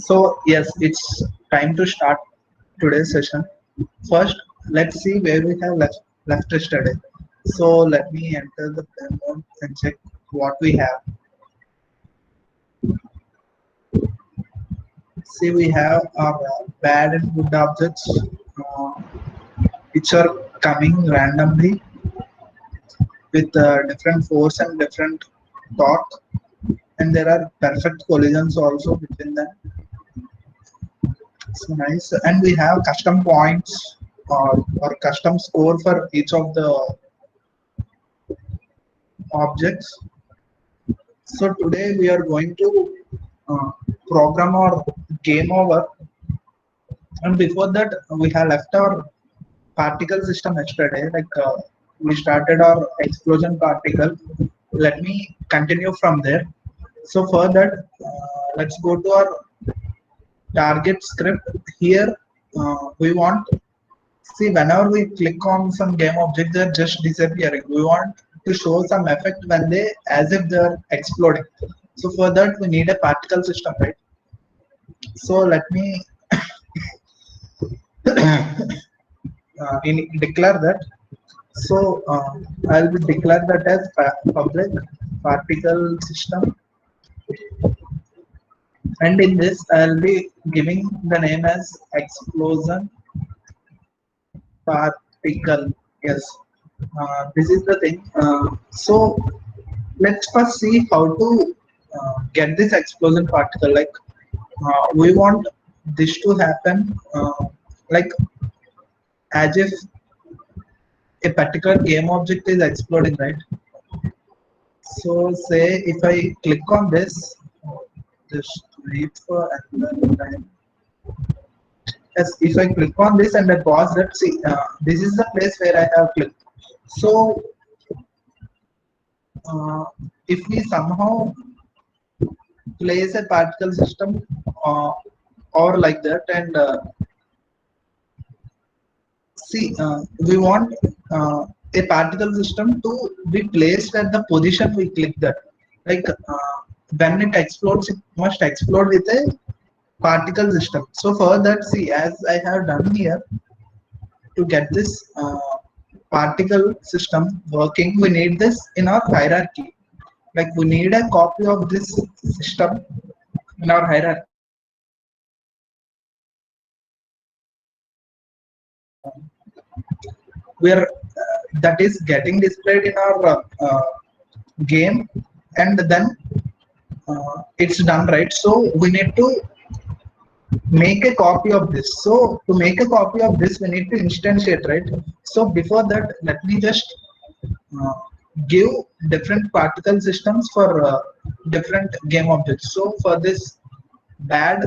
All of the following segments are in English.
So yes, it's time to start today's session. First, let's see where we have left yesterday. So let me enter the plan mode and check what we have. See, we have our bad and good objects, uh, which are coming randomly with different force and different torque, and there are perfect collisions also between them. So nice, and we have custom points or custom score for each of the objects. So today we are going to uh, program our game over, and before that we have left our particle system yesterday. We started our explosion particle. Let me continue from there. So for that, let's go to our target script. Here we want, see, whenever we click on some game object, they're just disappearing. We want to show some effect when they, as if they're exploding. So for that, we need a particle system, right? So let me declare that. So I'll be declare that as public particle system, and in this I'll be giving the name as explosion particle. Yes, this is the thing. So let's first see how to get this explosion particle. We want this to happen like as if a particular game object is exploding, right? So say if I click on this, just wait for another time. Yes, if I click on this and I pause that, see, this is the place where I have clicked. So uh, if we somehow place a particle system or like that, and see, we want a particle system to be placed at the position we click that. When it explodes, it must explode with a particle system. So for that, see, as I have done here, to get this particle system working, we need this in our hierarchy. Like we need a copy of this system in our hierarchy. Where that is getting displayed in our game, and then it's done, right? So we need to make a copy of this. So to make a copy of this, we need to instantiate, right? So before that, let me just uh, give different particle systems for different game objects. So for this bad,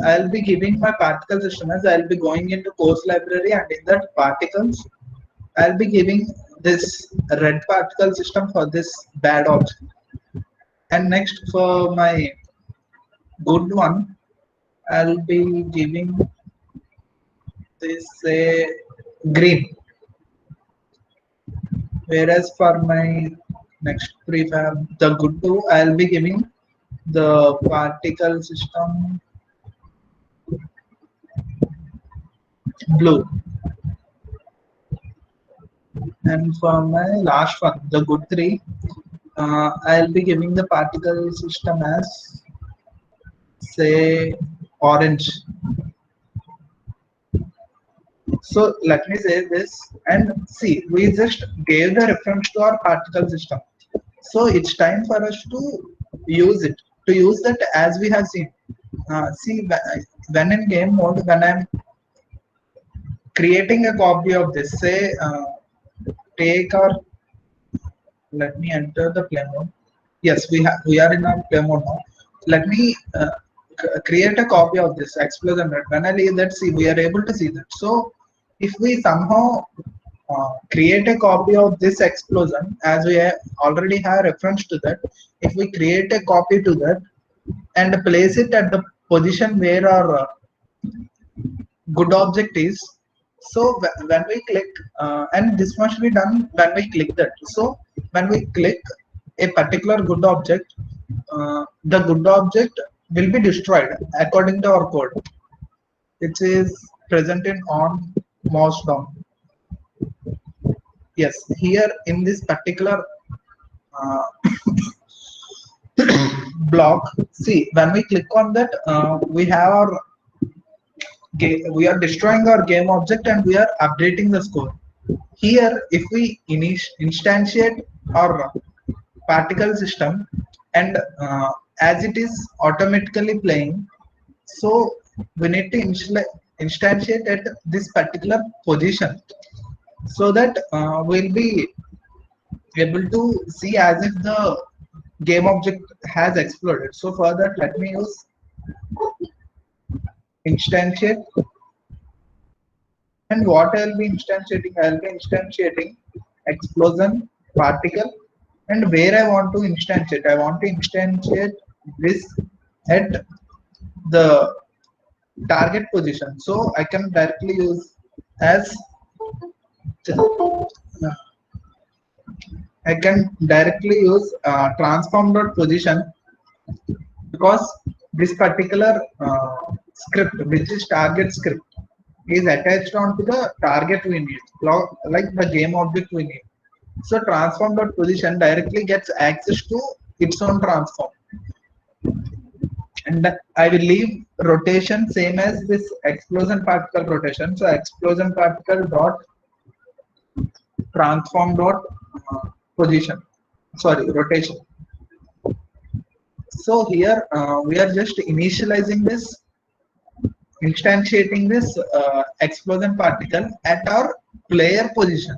I'll be giving my particle system as I'll be going into course library, and in that particles I'll be giving this red particle system for this bad object. And next for my good one, I'll be giving this green. Whereas for my next prefab, the good two, I'll be giving the particle system blue. And for my last one, the good three, I'll be giving the particle system as, say, orange. So let me say this, and see, we just gave the reference to our particle system. So it's time for us to use it. To use that, as we have seen. See, when in game mode, when I'm creating a copy of this, say, take our, let me enter the play mode. Yes, we are in our play mode now. Let me create a copy of this explosion. When I leave that, see, we are able to see that. So if we somehow create a copy of this explosion, as we already have reference to that, if we create a copy to that and place it at the position where our good object is, so when we click, and this must be done when we click that. So when we click a particular good object, the good object will be destroyed according to our code, which is present in on mouse down. Yes, here in this particular uh, block, see when we click on that, we have our we are destroying our game object and we are updating the score. Here, if we instantiate our particle system and as it is automatically playing, so we need to instantiate at this particular position so that we'll be able to see as if the game object has exploded. So for that, let me use instantiate. And what I'll be instantiating, I'll be instantiating explosion particle, and where I want to instantiate, I want to instantiate this at the target position. So I can directly use as I can directly use transform.position, because this particular script, which is target script, is attached onto the target we need, like the game object we need. So transform.position directly gets access to its own transform. And I will leave rotation same as this explosion particle rotation. So explosion particle dot transform dot position, sorry, rotation. So here we are just initializing this, instantiating this explosion particle at our player position.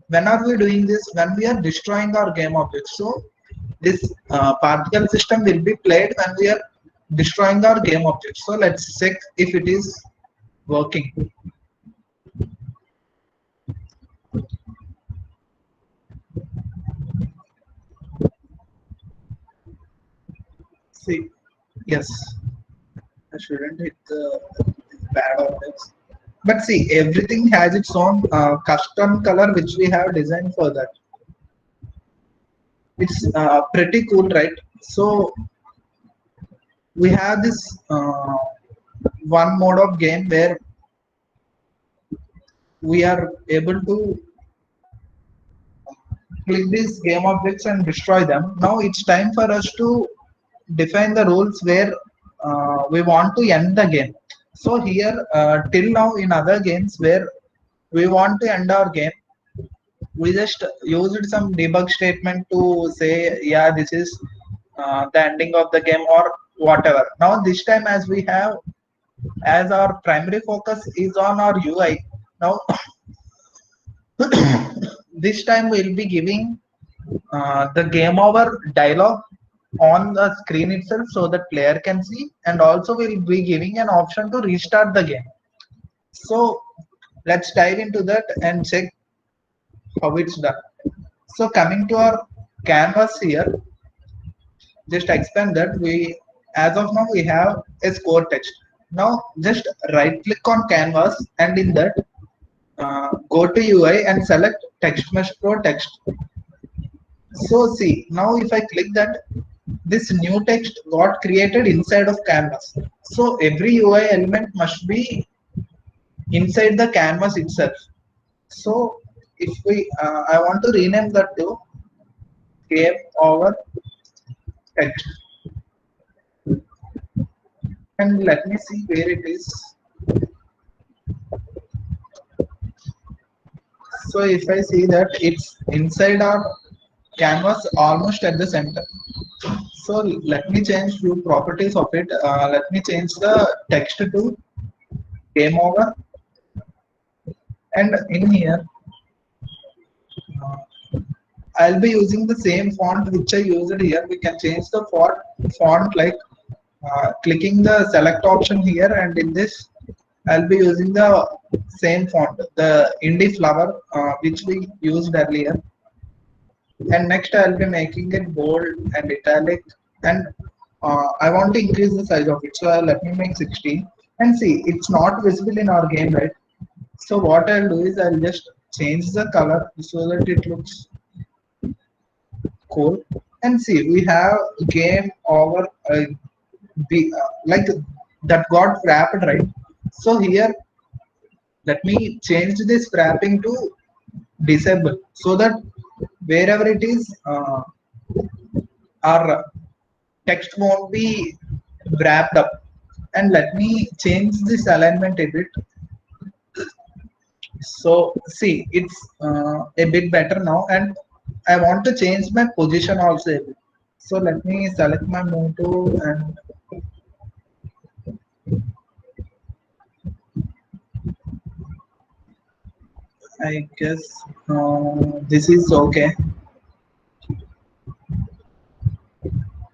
When are we doing this? When we are destroying our game object. So this particle system will be played when we are destroying our game object. So let's check if it is working. See, yes, I shouldn't hit the bad objects. But see, everything has its own custom color which we have designed for that. It's pretty cool, right? So we have this one mode of game where we are able to click these game objects and destroy them. Now it's time for us to define the rules where we want to end the game. So here, till now in other games where we want to end our game, we just used some debug statement to say, yeah, this is the ending of the game or whatever. Now this time, as we have, as our primary focus is on our UI, now this time we'll be giving the game over dialog on the screen itself so that player can see, and also we'll be giving an option to restart the game. So let's dive into that and check how it's done. So coming to our canvas here, just expand that we, as of now, we have a score text. Now just right click on canvas and in that go to UI and select text mesh pro text. So see, now if I click that, this new text got created inside of canvas. So every UI element must be inside the canvas itself. So if we, I want to rename that to game over text, and let me see where it is. So if I see that it's inside our canvas almost at the center. So let me change few properties of it. Let me change the text to game over, and in here I'll be using the same font which I used here. We can change the font like clicking the select option here, and in this I'll be using the same font, the indie flower which we used earlier. And next I'll be making it bold and italic, and I want to increase the size of it, so let me make 16. And see, it's not visible in our game, right? So what I'll do is I'll just change the color so that it looks cool. And see, we have game over like that got wrapped, right? So here, let me change this wrapping to disable so that wherever it is, our text won't be wrapped up. And let me change this alignment a bit. So see, it's a bit better now, and I want to change my position also a bit. So let me select my move tool, and I guess this is okay.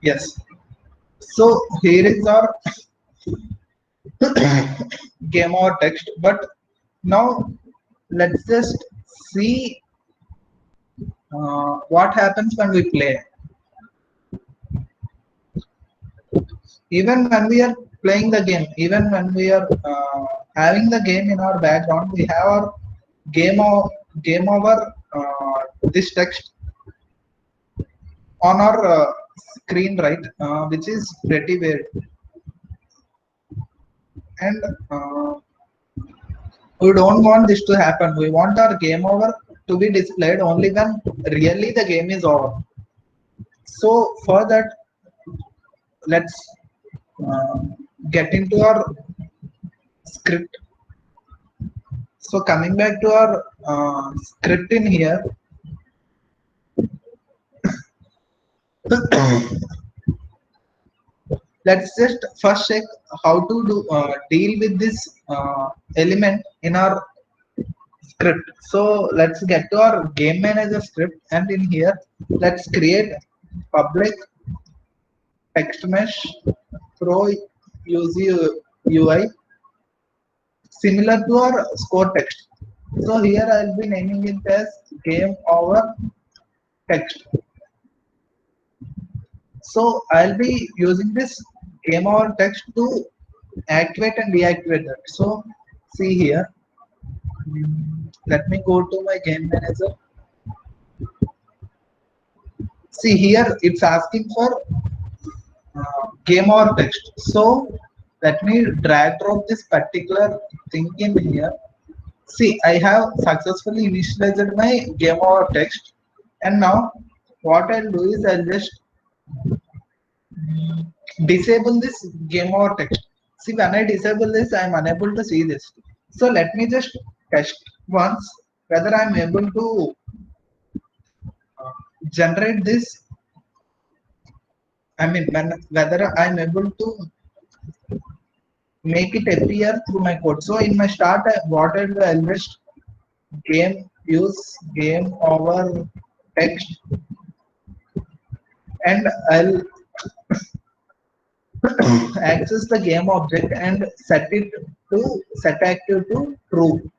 Yes. So here is our game or text, but now let's just see what happens when we play. Even when we are playing the game, even when we are having the game in our background, we have our game of game over this text on our screen, right? Which is pretty weird. And we don't want this to happen. We want our game over to be displayed only when really the game is over. So for that, let's uh, get into our script. So coming back to our script in here, let's just first check how to deal with this element in our script. So let's get to our game manager script, and in here let's create public text mesh pro UI similar to our score text. So here I'll be naming it as game over text. So I'll be using this game over text to activate and deactivate that. So see here, let me go to my game manager. See here, it's asking for game over text. So let me drag drop this particular thing in here. See, I have successfully initialized my game over text, and now what I'll do is I'll just disable this game over text. See, when I disable this, I'm unable to see this. So let me just test once whether I'm able to generate this. I mean, whether I'm able to make it appear through my code. So in my start, what I'll do, I'll just use game over text, and I'll access the game object and set it to set active to true.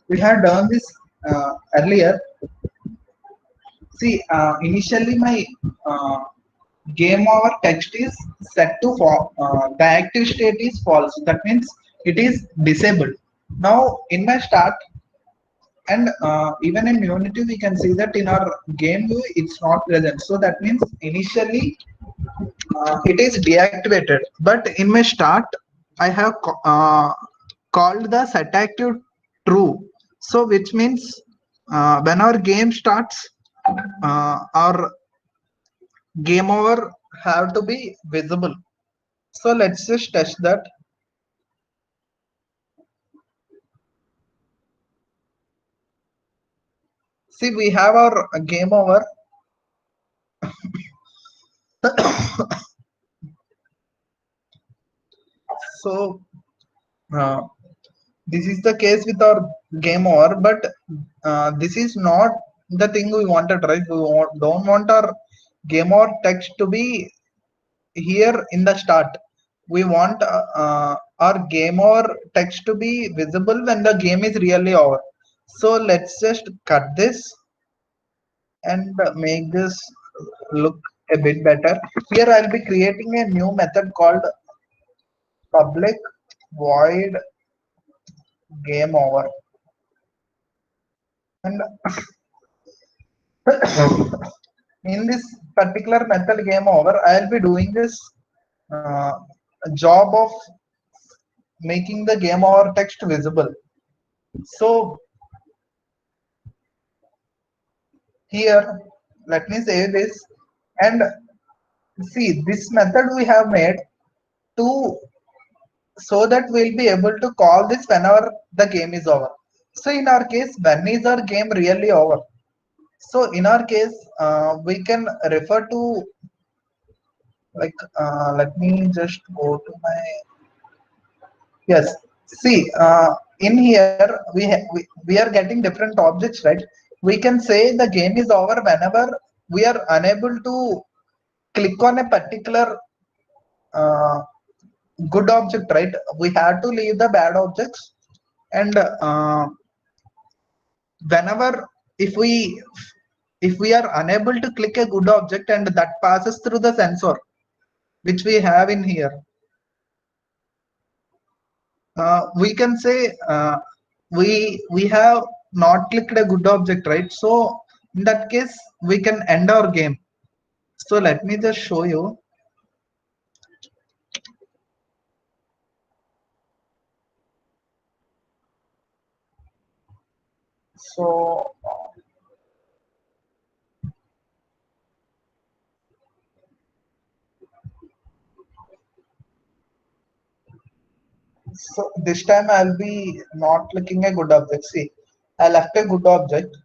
We have done this earlier. See, initially my game over text is set to the active state is false. That means it is disabled. Now in my start, and even in Unity we can see that in our game view it's not present. So that means initially it is deactivated, but in my start I have called the set active true. So which means when our game starts, our game over have to be visible. So let's just test that. See, we have our game over. So this is the case with our game over, but this is not the thing we wanted, right? We don't want our game over text to be here in the start. We want our game over text to be visible when the game is really over. So let's just cut this and make this look a bit better. Here I'll be creating a new method called public void game over, and in this particular method game over, I'll be doing this uh, job of making the game over text visible. So here, let me say this, and see this method we have made to so that we'll be able to call this whenever the game is over. So in our case, when is our game really over? So in our case, we can refer to like let me just go to my yes. See in here we are getting different objects, right? We can say the game is over whenever we are unable to click on a particular uh, good object, right? We have to leave the bad objects, and whenever if we are unable to click a good object and that passes through the sensor which we have in here, we can say we have not clicked a good object, right? So in that case we can end our game. So let me just show you. So so this time I'll be not clicking a good object. See, I left a good object,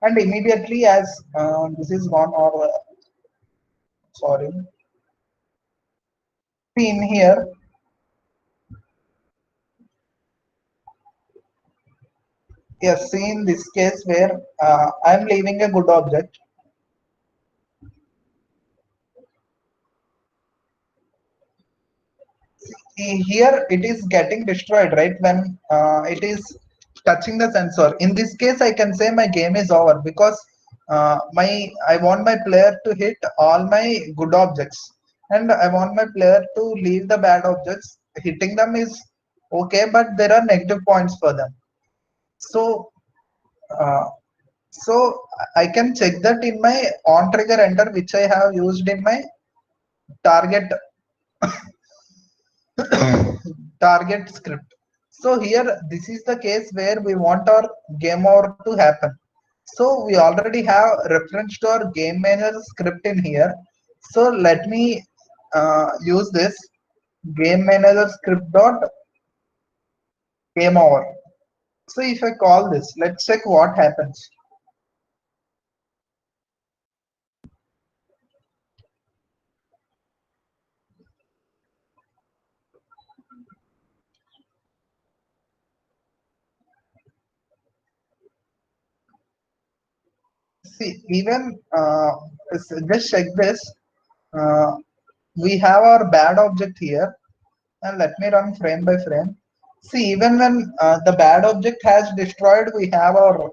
and immediately as this is gone, or sorry, see in here, yes, see in this case where I'm leaving a good object. Here it is getting destroyed, right? When it is touching the sensor. In this case, I can say my game is over because I want my player to hit all my good objects, and I want my player to leave the bad objects. Hitting them is okay, but there are negative points for them. So uh, so I can check that in my on trigger enter, which I have used in my target target script. So here this is the case where we want our game over to happen. So we already have reference to our game manager script in here. So let me use this game manager script dot game over. So if I call this, let's check what happens. See, even just check this. Uh, we have our bad object here, and let me run frame by frame. See, even when the bad object has destroyed, we have our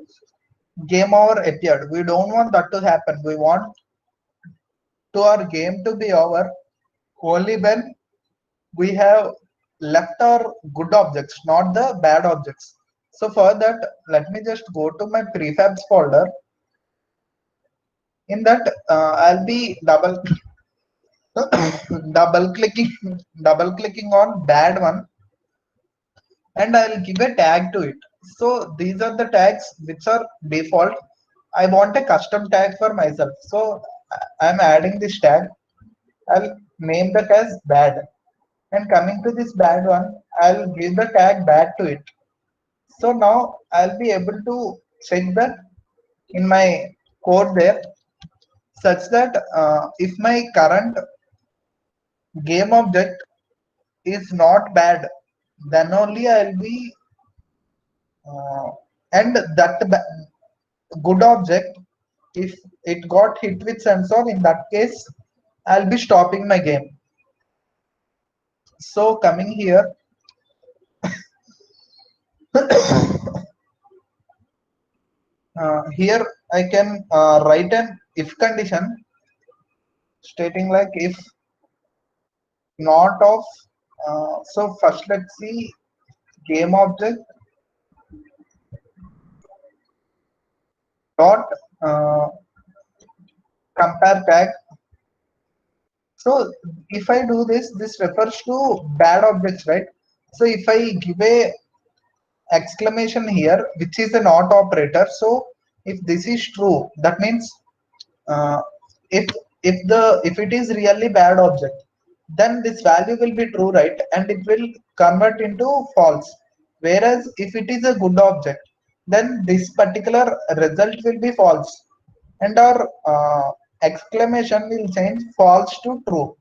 game over appeared. We don't want that to happen. We want to our game to be over only when we have left our good objects, not the bad objects. So for that, let me just go to my prefabs folder. In that, I'll be double clicking double clicking on bad one, and I'll give a tag to it. So these are the tags which are default. I want a custom tag for myself. So I'm adding this tag. I'll name that as bad. And coming to this bad one, I'll give the tag bad to it. So now I'll be able to check that in my code there, such that if my current game object is not bad, then only I'll be and that good object, if it got hit with sensor, in that case I'll be stopping my game. So coming here, here I can write an if condition stating like if not of so first let's see game object dot uh, compare tag. So if I do this, this refers to bad objects, right? So if I give a exclamation here, which is a not operator, so if this is true, that means uh, if if it is really bad object, then this value will be true, right? And it will convert into false. Whereas if it is a good object, then this particular result will be false, and our exclamation will change false to true.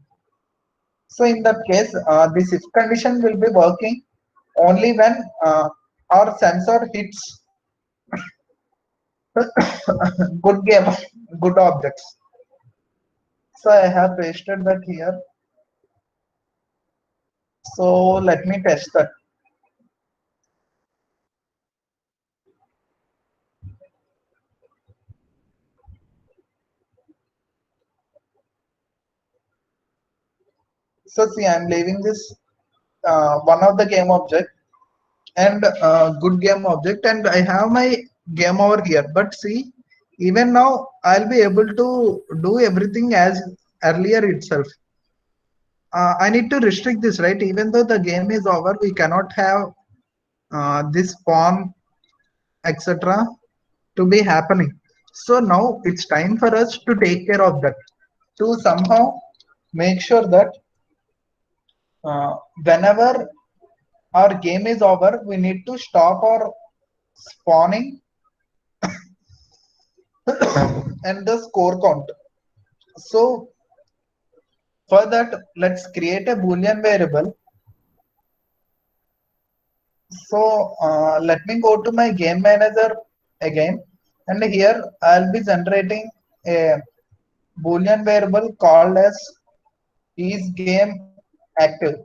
So in that case, this if condition will be working only when our sensor hits good game, good objects. So I have pasted that here. So let me test that. So see, I'm leaving this one of the game object and good game object, and I have my game over here. But see, even now I'll be able to do everything as earlier itself. I need to restrict this, right? Even though the game is over, we cannot have this spawn, etc. to be happening. So now it's time for us to take care of that, to somehow make sure that whenever our game is over, we need to stop our spawning and the score count. So for that, let's create a Boolean variable. So let me go to my game manager again, and here I'll be generating a Boolean variable called as is game active.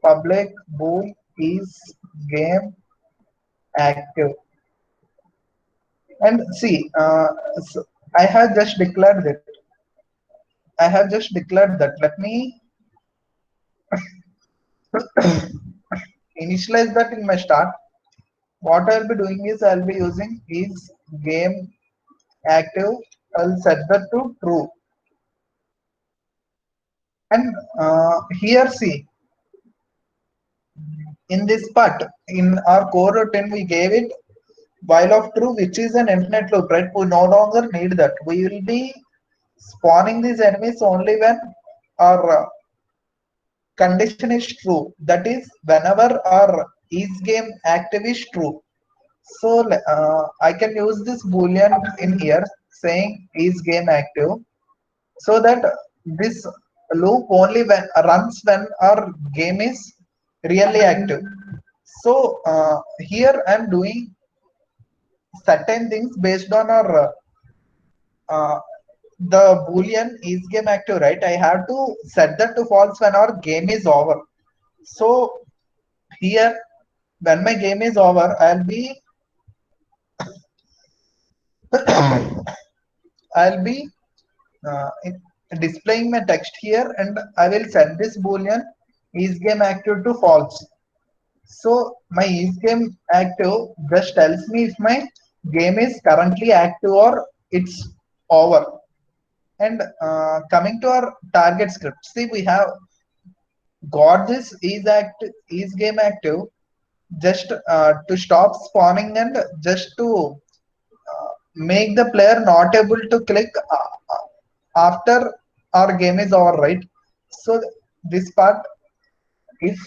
Public bool is game active. And see, so I have just declared it. I have just declared that. Let me initialize that in my start. What I'll be doing is I'll be using is game active. I'll set that to true. And here see, in this part, in our core routine, we gave it while of true, which is an infinite loop, right? We no longer need that. We will be spawning these enemies only when our condition is true. That is, whenever our is game active is true. So I can use this boolean in here saying is game active, so that this loop only runs when our game is really active. So here I'm doing certain things based on our uh, the boolean is game active, right? I have to set that to false when our game is over. So here, when my game is over, I'll be displaying my text here, and I will set this boolean is game active to false. So my is game active just tells me if my game is currently active or it's over. And coming to our target script, see, we have got this is game active just to stop spawning and just to make the player not able to click after our game is over, right? So this part, if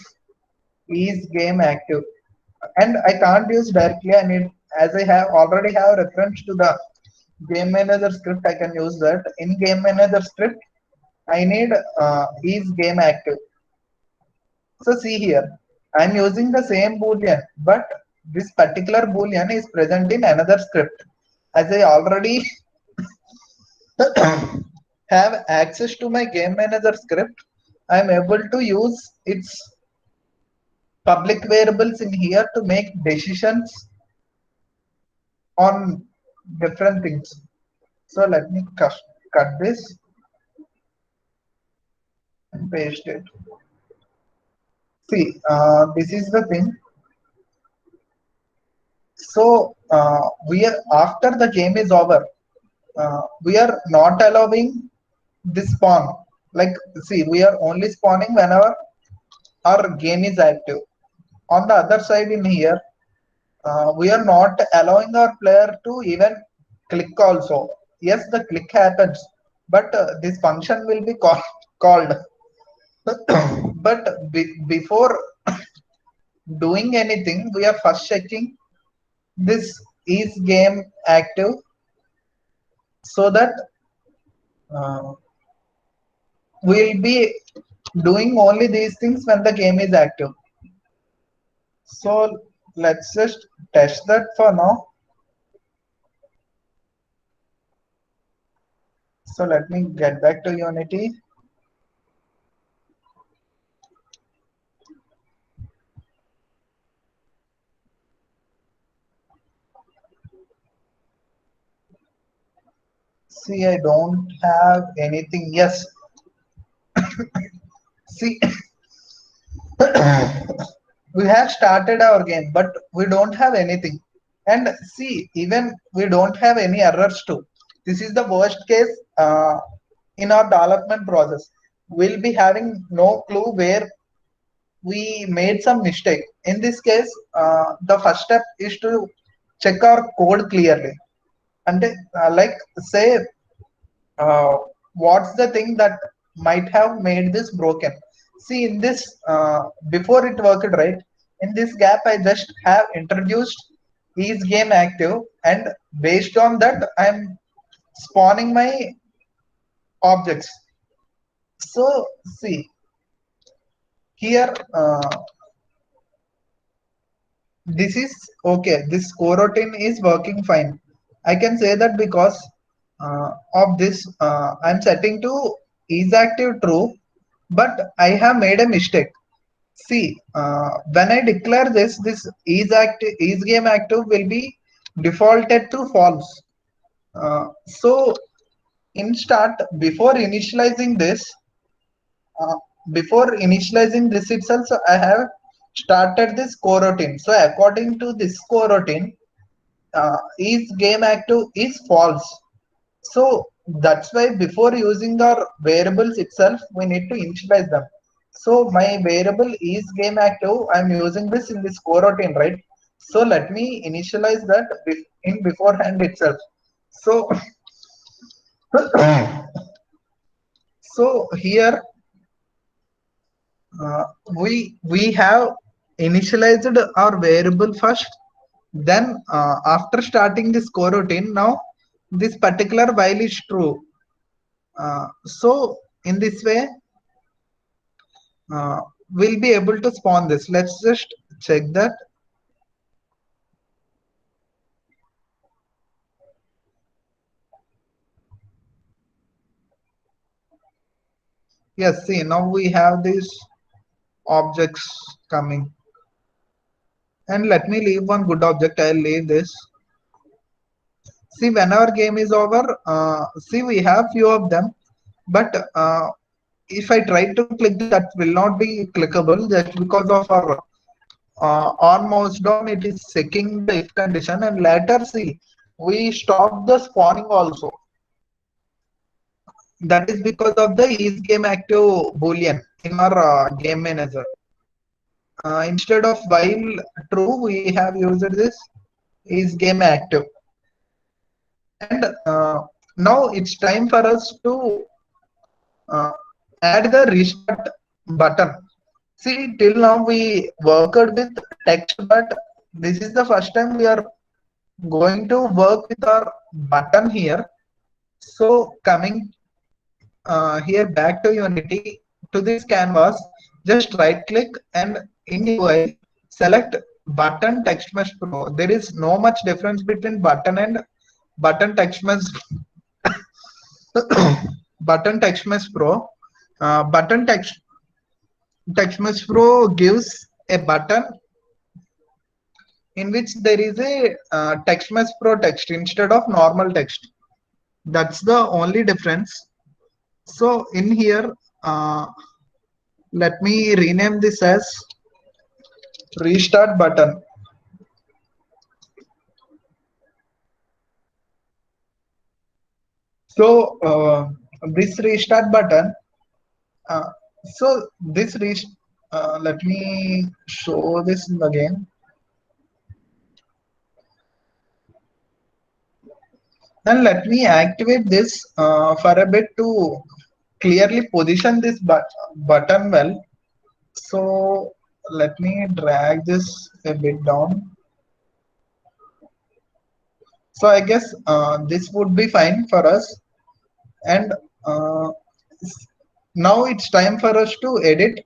is game active, and I can't use directly. I need, as I have already have reference to the game manager script, I can use that. In game manager script, I need is game active. So see here, I'm using the same boolean, but this particular boolean is present in another script. As I already have access to my game manager script, I'm able to use its public variables in here to make decisions on different things. So let me cut this and paste it. See, this is the thing. So we are, after the game is over, we are not allowing this spawn. Like, see, we are only spawning whenever our game is active. On the other side in here, we are not allowing our player to even click also. Yes, the click happens, but this function will be called. But before doing anything, we are first checking this is game active, so that uh, we'll be doing only these things when the game is active. So let's just test that for now. So let me get back to Unity. See, I don't have anything. Yes. See, we have started our game, but we don't have anything. And see, even we don't have any errors too. This is the worst case in our development process. We'll be having no clue where we made some mistake. In this case, the first step is to check our code clearly. And like, say, uh, what's the thing that might have made this broken. See, in this, before it worked, right, in this gap I just have introduced is game active, and based on that I'm spawning my objects. So see here, this is okay, this coroutine is working fine. I can say that because of this, I'm setting to is active true, but I have made a mistake. See, when I declare this is game active will be defaulted to false. So in start, uh, before initializing this itself, so I have started this coroutine. So according to this coroutine, is game active is false. So that's why before using our variables itself, we need to initialize them. So my variable is game active. I'm using this in this coroutine, right? So let me initialize that in beforehand itself. So, so here uh, we have initialized our variable first. Then after starting this coroutine, now this particular while is true. So in this way, uh, we'll be able to spawn this. Let's just check that. Yes, see, now we have these objects coming. And let me leave one good object. I'll leave this. See, when our game is over, see, we have few of them, but if I try to click that will not be clickable just because of our on mouse down, it is checking the if condition, and later see, we stop the spawning also. That is because of the is game active boolean in our game manager. Instead of while true, we have used this is game active. And now it's time for us to uh, add the restart button. See, till now we worked with text, but this is the first time we are going to work with our button here. So coming here back to Unity, to this canvas, just right click and in UI select button text mesh pro. There is no much difference between button and button text mesh button text mesh pro. Button text mesh pro gives a button in which there is a text mesh pro text instead of normal text. That's the only difference. So in here, let me rename this as restart button. So this restart button. Uh, so this rest. Let me show this again. And let me activate this for a bit to clearly position this button well. So let me drag this a bit down. So I guess this would be fine for us. And uh, now it's time for us to edit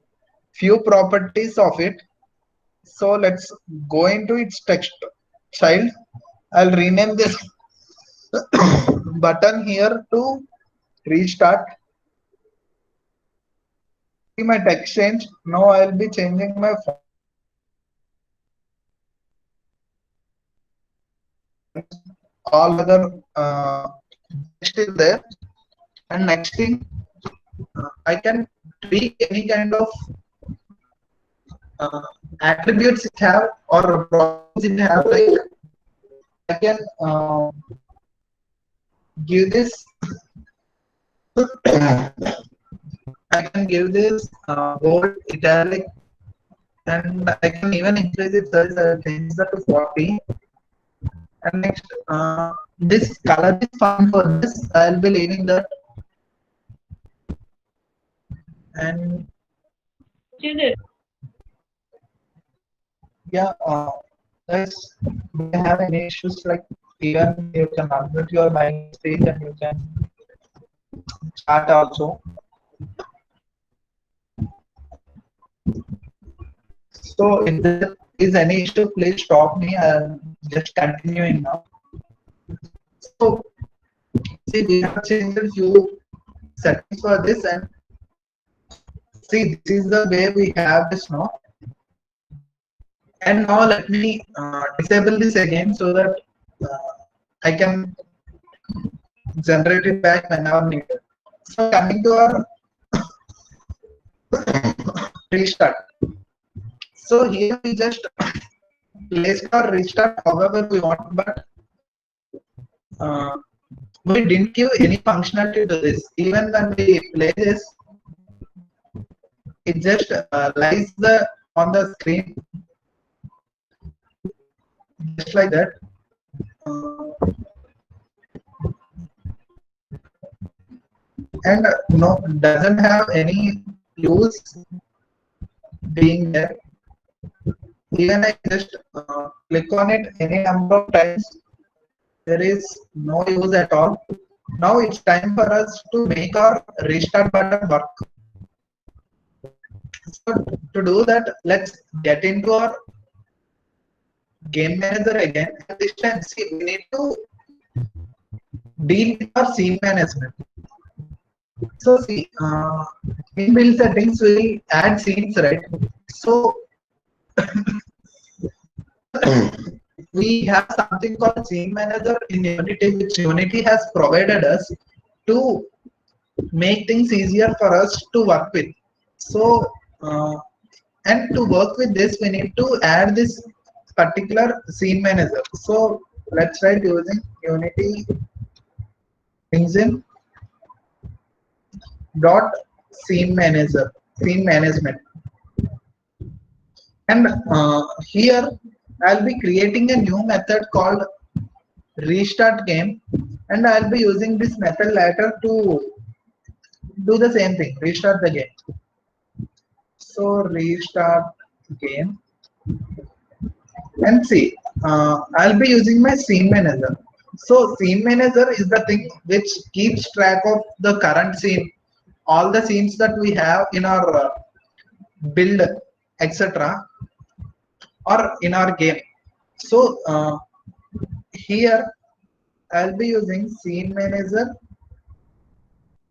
few properties of it. So let's go into its text child. I'll rename this button here to restart. See my text change. Now I'll be changing my all other text is there. And next thing, I can tweak any kind of uh, attributes it have or properties it have. Like I can give this. I can give this bold, italic, and I can even increase it size. I'll change that to 40. And next, this color is fine for this. I'll be leaving that. And yeah, guys, do you have any issues? Like even you can unmute your mic speech and you can chat also. So if there is any issue, please stop me. I'll just continuing now. So see, we have changed a few settings for this, and see, this is the way we have this now. And now let me disable this again so that I can generate it back whenever needed. So coming to our restart. So here we just place or restart however we want, but uh, we didn't give any functionality to this. Even when we play this, it just lies on the screen just like that. And no, doesn't have any use being there. Even I just click on it any number of times, there is no use at all. Now it's time for us to make our restart button work. So to do that, let's get into our game manager again. And this time, see, we need to deal with our scene management. So see, in build settings, we'll add scenes, right? So we have something called scene manager in Unity, which Unity has provided us to make things easier for us to work with. So and to work with this, we need to add this particular scene manager. So let's try using Unity engine dot scene management. And here I'll be creating a new method called restart game, and I'll be using this method later to do the same thing, restart the game. So restart game, and see, I'll be using my scene manager. So scene manager is the thing which keeps track of the current scene, all the scenes that we have in our build, etc., or in our game. So here I'll be using scene manager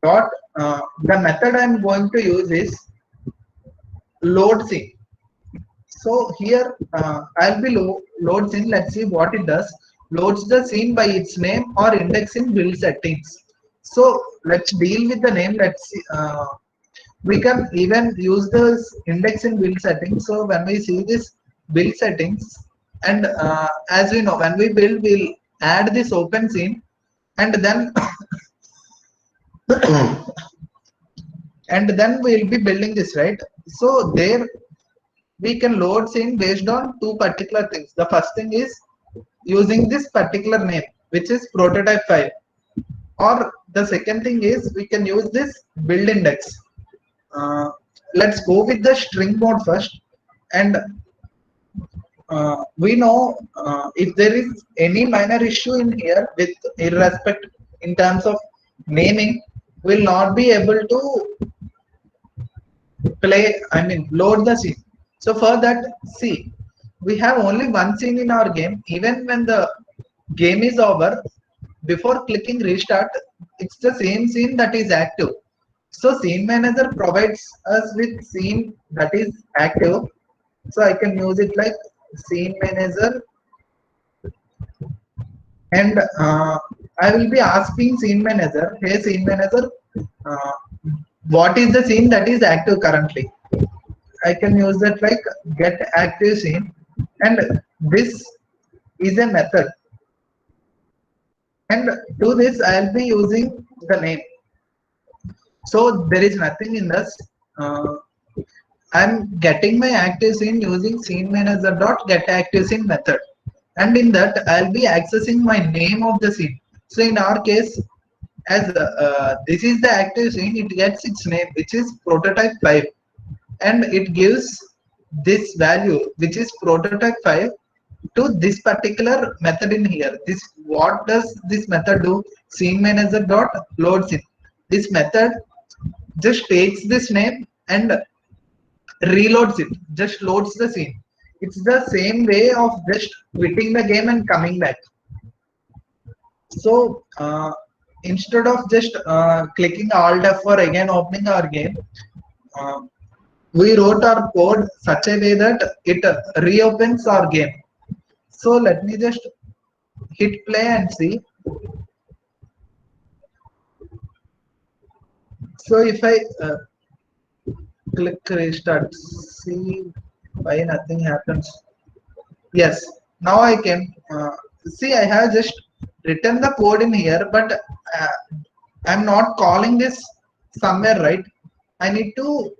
dot the method I'm going to use is load scene. So here I'll be load scene. Let's see what it does. Loads the scene by its name or index in build settings. So let's deal with the name. Let's see. We can even use this index in build settings. So when we see this build settings, and as we know, when we build, we'll add this open scene, and then And then we'll be building this, right? So there we can load scene based on two particular things. The first thing is using this particular name, which is prototype 5, or the second thing is we can use this build index. Let's go with the string mode first, and we know if there is any minor issue in here with irrespect in terms of naming, will not be able to load the scene. So for that, see, we have only one scene in our game. Even when the game is over, before clicking restart, it's the same scene that is active. So scene manager provides us with scene that is active. So I can use it like scene manager, and I will be asking scene manager, hey scene manager, uh, what is the scene that is active currently? I can use that like get active scene, and this is a method, and to this I'll be using the name. So there is nothing in this. uh, I'm getting my active scene using scene manager dot get active scene method, and in that I'll be accessing my name of the scene. So in our case, as this is the active scene, it gets its name, which is prototype 5, and it gives this value, which is prototype 5, to this particular method in here. This, what does this method do? Scene manager dot loads it. This method just takes this name and reloads it, just loads the scene. It's the same way of just quitting the game and coming back. So instead of just clicking alt F for again opening our game, uh, we wrote our code such a way that it reopens our game. So let me just hit play and see. So if I click restart, see why nothing happens. Yes, now I can see I have just written the code in here, but I'm not calling this somewhere, right? I need to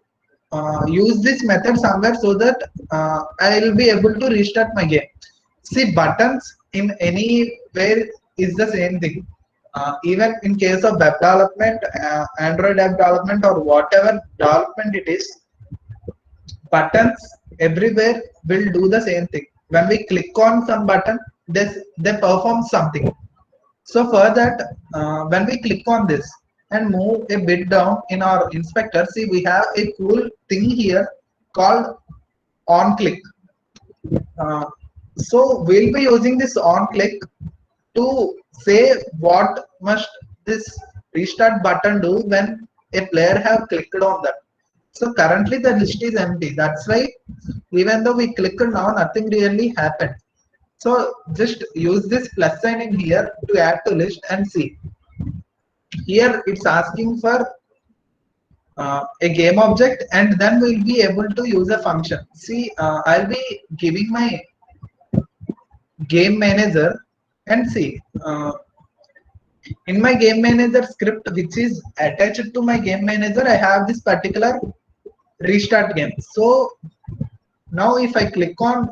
use this method somewhere so that I will be able to restart my game. See, buttons in anywhere is the same thing. Even in case of web development, Android app development, or whatever development it is, buttons everywhere will do the same thing. When we click on some button, they perform something. So for that, when we click on this and move a bit down in our inspector, see we have a cool thing here called on click. Uh, so we'll be using this on click to say what must this restart button do when a player have clicked on that. So currently the list is empty. That's why even though we clicked now, nothing really happened. So just use this plus sign in here to add to list and see. Here it's asking for a game object, and then we'll be able to use a function. See, I'll be giving my game manager, and see in my game manager script, which is attached to my game manager, I have this particular restart game. So now if I click on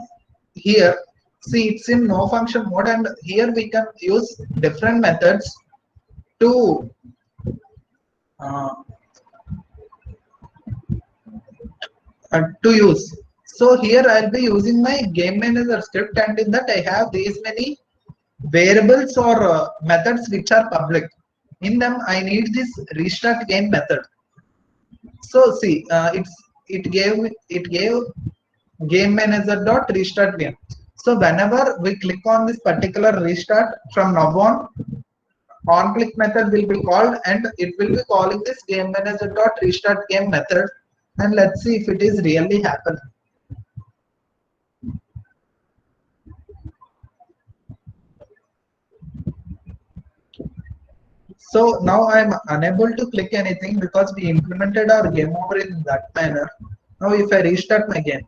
here, see it's in no function mode, and here we can use different methods to uh, use. So here I'll be using my game manager script, and in that I have these many variables or methods which are public. In them I need this restart game method. So see, it gave game manager dot restart game. So whenever we click on this particular restart, from now on click method will be called, and it will be calling this game manager dot restart game method. And let's see if it is really happening. So now I'm unable to click anything because we implemented our game over in that manner. Now if I restart my game,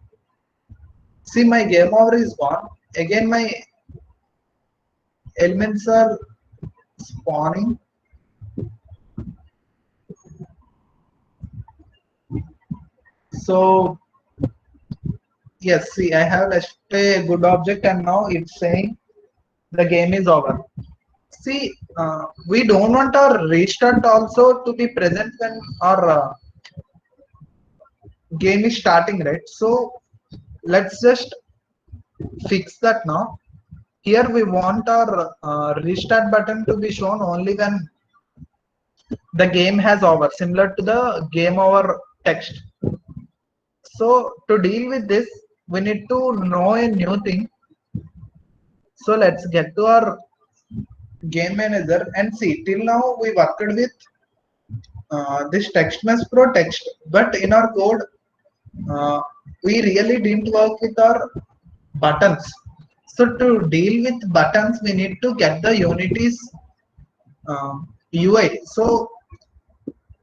see my game over is gone. Again my elements are spawning. So yes, see, I have left a good object and now it's saying the game is over. See, we don't want our restart also to be present when our game is starting, right? So let's just fix that now. Here we want our restart button to be shown only when the game has over, similar to the game over text. So to deal with this, we need to know a new thing. So let's get to our game manager and see. Till now we worked with this TextMesh Pro text, but in our code uh, we really didn't work with our buttons. So to deal with buttons, we need to get the Unity's UI. So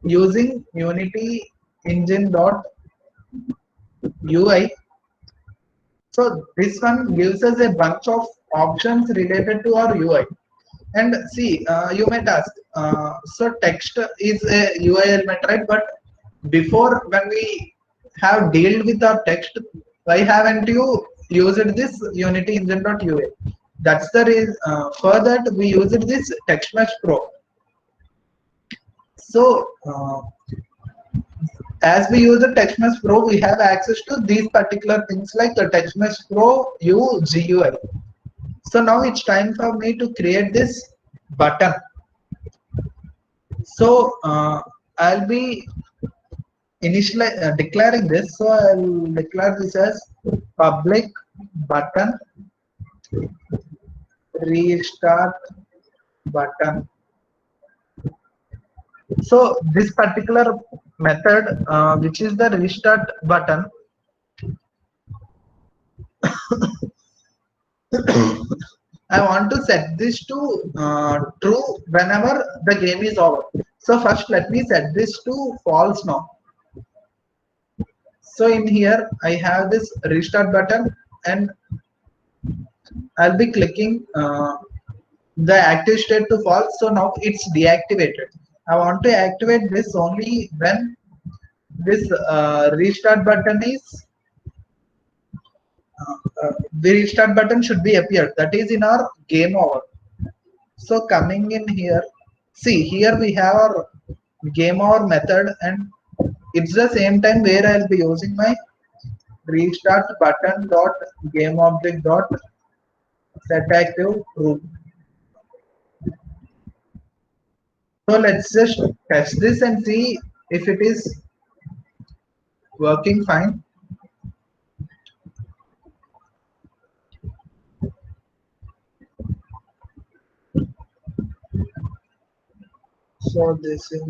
using Unity engine dot UI. So this one gives us a bunch of options related to our UI. And see, you might ask, so text is a UI element, right? But before, when we have dealt with our text, why haven't you used this Unity engine.ua? That's the reason. For that, we used this TextMesh Pro. So as we use the TextMesh Pro, we have access to these particular things like the TextMesh Pro U GUI. So now it's time for me to create this button. So I'll be initially declaring this. So I'll declare this as public button restart button. So this particular method, which is the restart button, I want to set this to true whenever the game is over. So first let me set this to false now. So in here I have this restart button and I'll be clicking the active state to false. So now it's deactivated. I want to activate this only when this restart button is the restart button should be appeared, that is in our game over. So coming in here, see here we have our game over method and it's the same time where I'll be using my restart button dot game object dot set active true. So let's just test this and see if it is working fine. So this is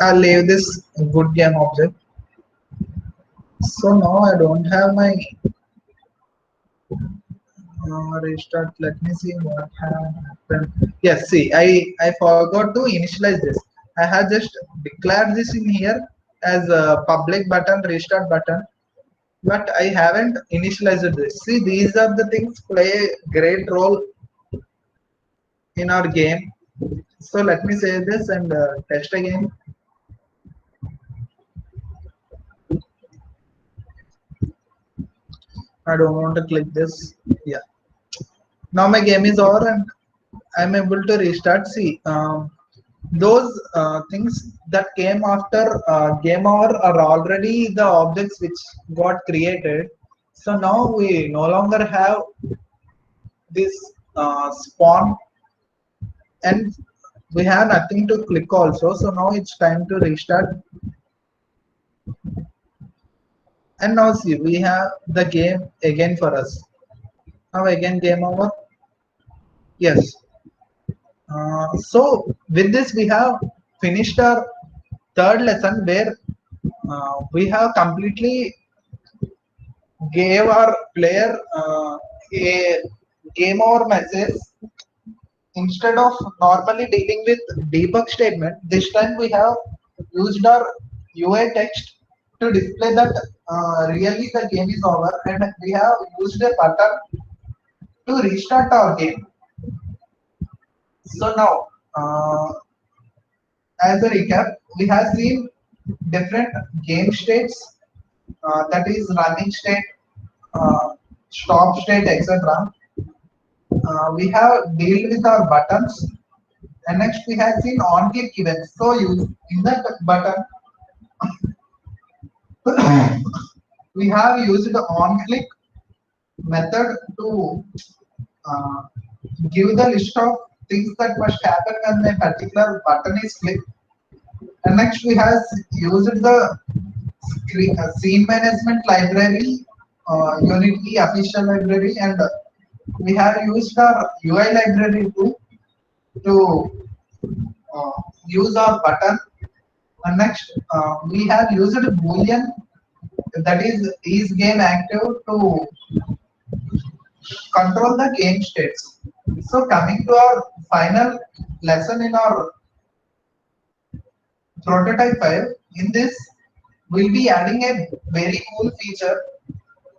I'll leave this good game object. So now I don't have my restart. Let me see what happened. Yes, see, I forgot to initialize this. I have just declared this in here as a public button, restart button, but I haven't initialized this. See, these are the things play a great role in our game. So let me save this and test again. I don't want to click this. Yeah. Now my game is over and I'm able to restart. See, those things that came after game over are already the objects which got created. So now we no longer have this spawn and we have nothing to click also. So now it's time to restart. And now see, we have the game again for us. Now again game over. Yes. So with this we have finished our third lesson where we have completely gave our player a game over message. Instead of normally dealing with debug statement, this time we have used our UI text to display that really the game is over, and we have used a button to restart our game. So now as a recap, we have seen different game states, that is running state, uh, stop state, etc. We have dealt with our buttons, and next we have seen on click events. So you in that button we have used the on click method to uh, give the list of things that must happen when a particular button is clicked. And next we have used the scene management library, Unity official library, and we have used our UI library too to use our button. And next we have used Boolean, that is game active, to control the game states. So coming to our final lesson in our prototype 5, in this we'll be adding a very cool feature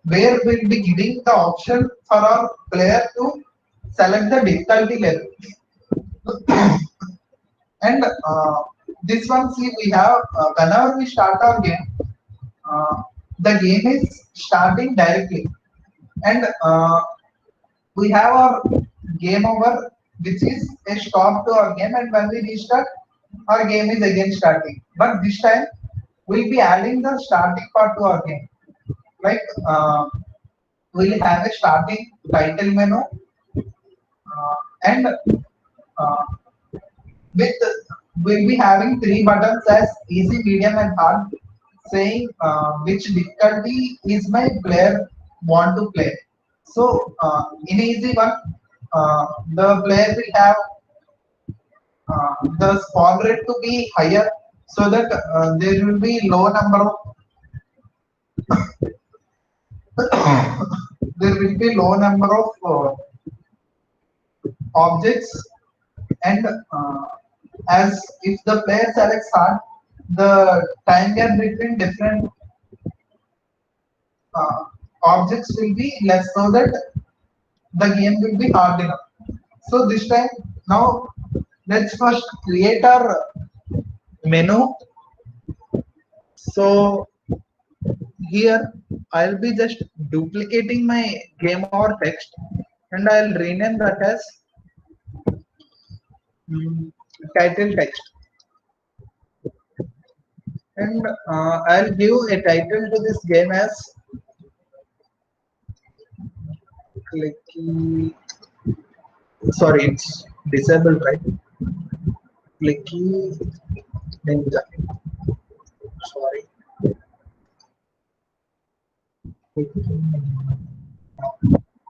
where we'll be giving the option for our player to select the difficulty level. And this one, see, we have whenever we start our game, uh, the game is starting directly, and we have our game over, which is a stop to our game, and when we restart, our game is again starting. But this time, we'll be adding the starting part to our game. Like we'll have a starting title menu, and uh, with we'll be having three buttons as easy, medium, and hard, saying which difficulty is my player want to play. So in easy one, the player will have the spawn rate to be higher, so that there will be low number of there will be low number of objects, and as if the player selects hard, the time gap between different uh, objects will be less, so that the game will be hard enough. So this time, now let's first create our menu. So here I'll be just duplicating my game or text, and I'll rename that as title text, and I'll give a title to this game as clicky. Sorry, it's disabled, right? Clicky Ninja. Sorry.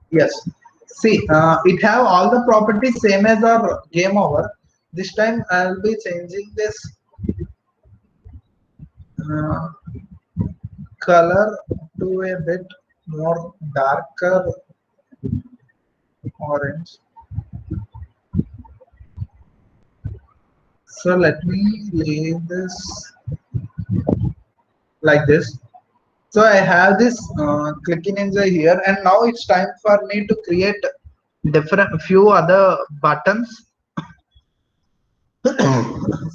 Yes. See, it have all the properties same as our game over. This time I'll be changing this uh, color to a bit more darker orange. So let me lay this like this. So I have this Clicky Ninja here, and now it's time for me to create different few other buttons.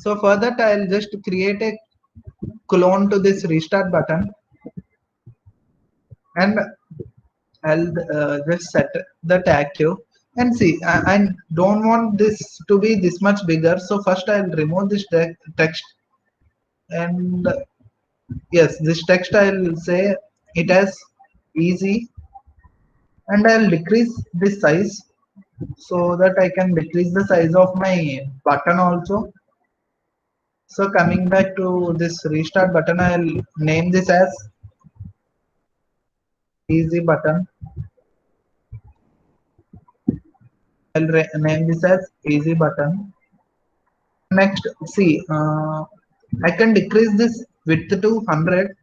So for that, I'll just create a clone to this restart button, and I'll just set that active. And see, I don't want this to be this much bigger. So first I'll remove this text, and yes, this text I'll say it as easy, and I'll decrease this size so that I can decrease the size of my button also. So coming back to this restart button, I'll name this as easy button. I'll name this as easy button. Next, see, I can decrease this width to 100,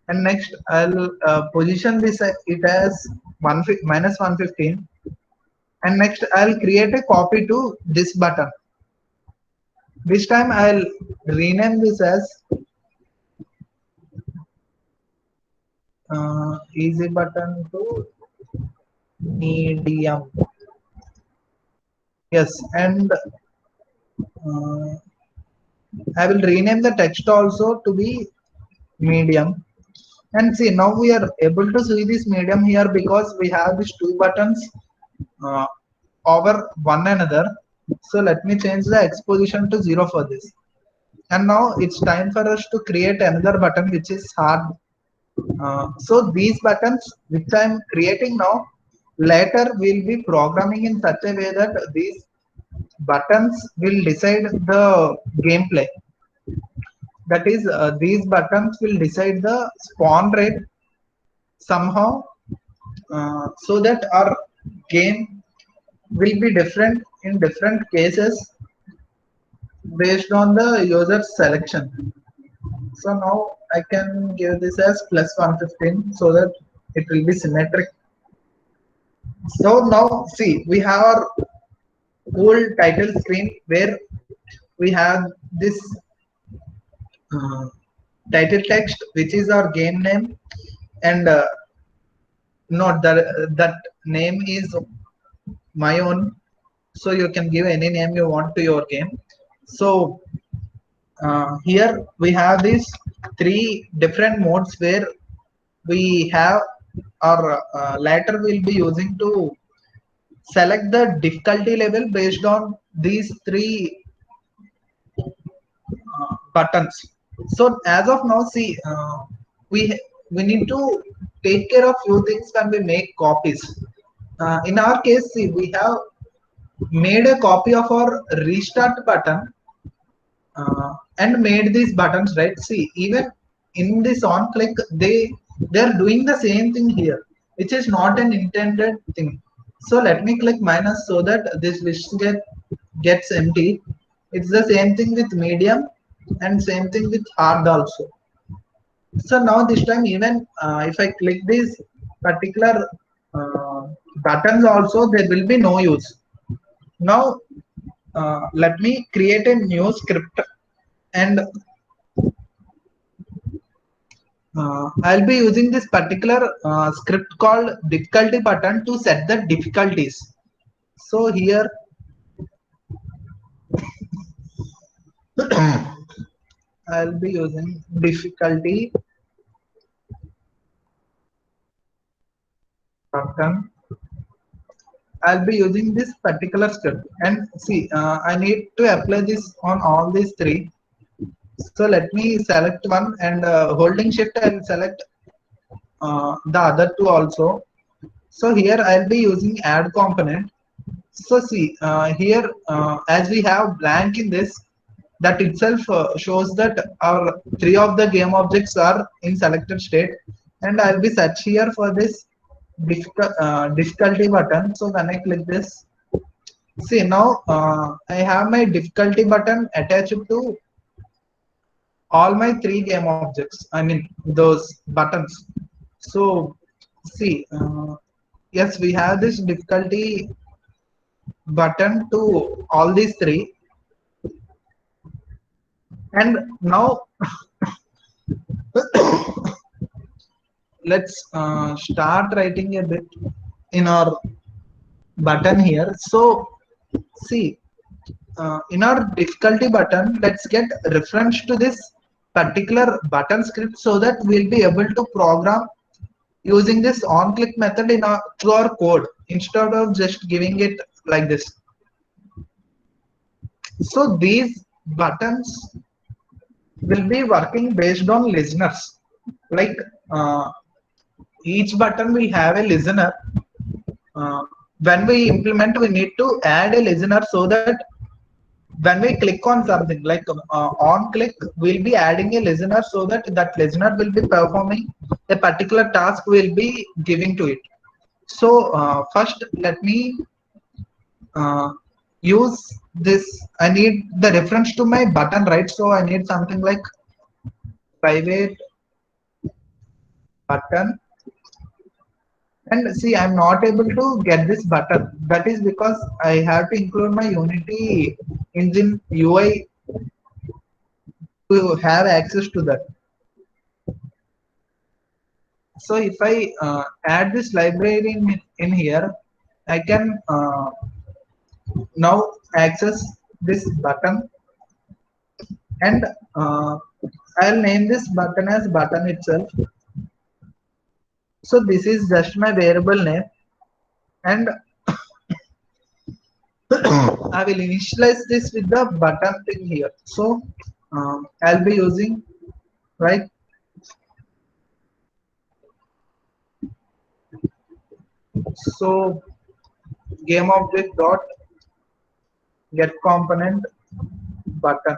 and next I'll position this it as minus 115, and next I'll create a copy to this button. This time I'll rename this as easy button to medium. Yes, and I will rename the text also to be medium. And see, now we are able to see this medium here because we have these two buttons uh, over one another. So let me change the exposition to 0 for this. And now it's time for us to create another button which is hard. So these buttons which I'm creating now, later we'll be programming in such a way that these buttons will decide the gameplay. That is, these buttons will decide the spawn rate somehow, so that our game will be different in different cases based on the user's selection. So now I can give this as plus 115 so that it will be symmetric. So now see, we have our whole title screen where we have this uh, title text, which is our game name, and not that name is my own. So you can give any name you want to your game. So here we have these three different modes where we have or later we'll be using to select the difficulty level based on these three buttons. So as of now, see, we we need to take care of few things when we make copies. In our case, see, we have made a copy of our restart button and made these buttons, right? See, even in this on click, they're doing the same thing here, which is not an intended thing. So let me click minus so that this list gets empty. It's the same thing with medium and same thing with hard also. So now this time, even if I click these particular uh, buttons also, there will be no use. Now let me create a new script, and I'll be using this particular script called difficulty button to set the difficulties. So here I'll be using difficulty button. I'll be using this particular script, and see, I need to apply this on all these three. So let me select one, and holding shift I'll select the other two also. So here I'll be using add component. So see, here as we have blank in this, that itself shows that our three of the game objects are in selected state, and I'll be search here for this difficulty button. So when I click this, see, now I have my difficulty button attached to all my three game objects. I mean those buttons. So see, yes, we have this difficulty button to all these three, and now let's start writing a bit in our button here. So see, in our difficulty button, let's get reference to this particular button script so that we'll be able to program using this on click method in our through our code instead of just giving it like this. So these buttons will be working based on listeners. Like each button will have a listener. When we implement, we need to add a listener so that when we click on something like on click, we'll be adding a listener so that that listener will be performing a particular task we'll be giving to it. So first, let me uh, use this. I need the reference to my button, right? So I need something like private button. And see, I'm not able to get this button. That is because I have to include my Unity engine UI to have access to that. So if I add this library in here, I can now access this button. and I'll name this button as button itself. So this is just my variable name, and I will initialize this with the button thing here. So I'll be using, right, so game object dot get component button.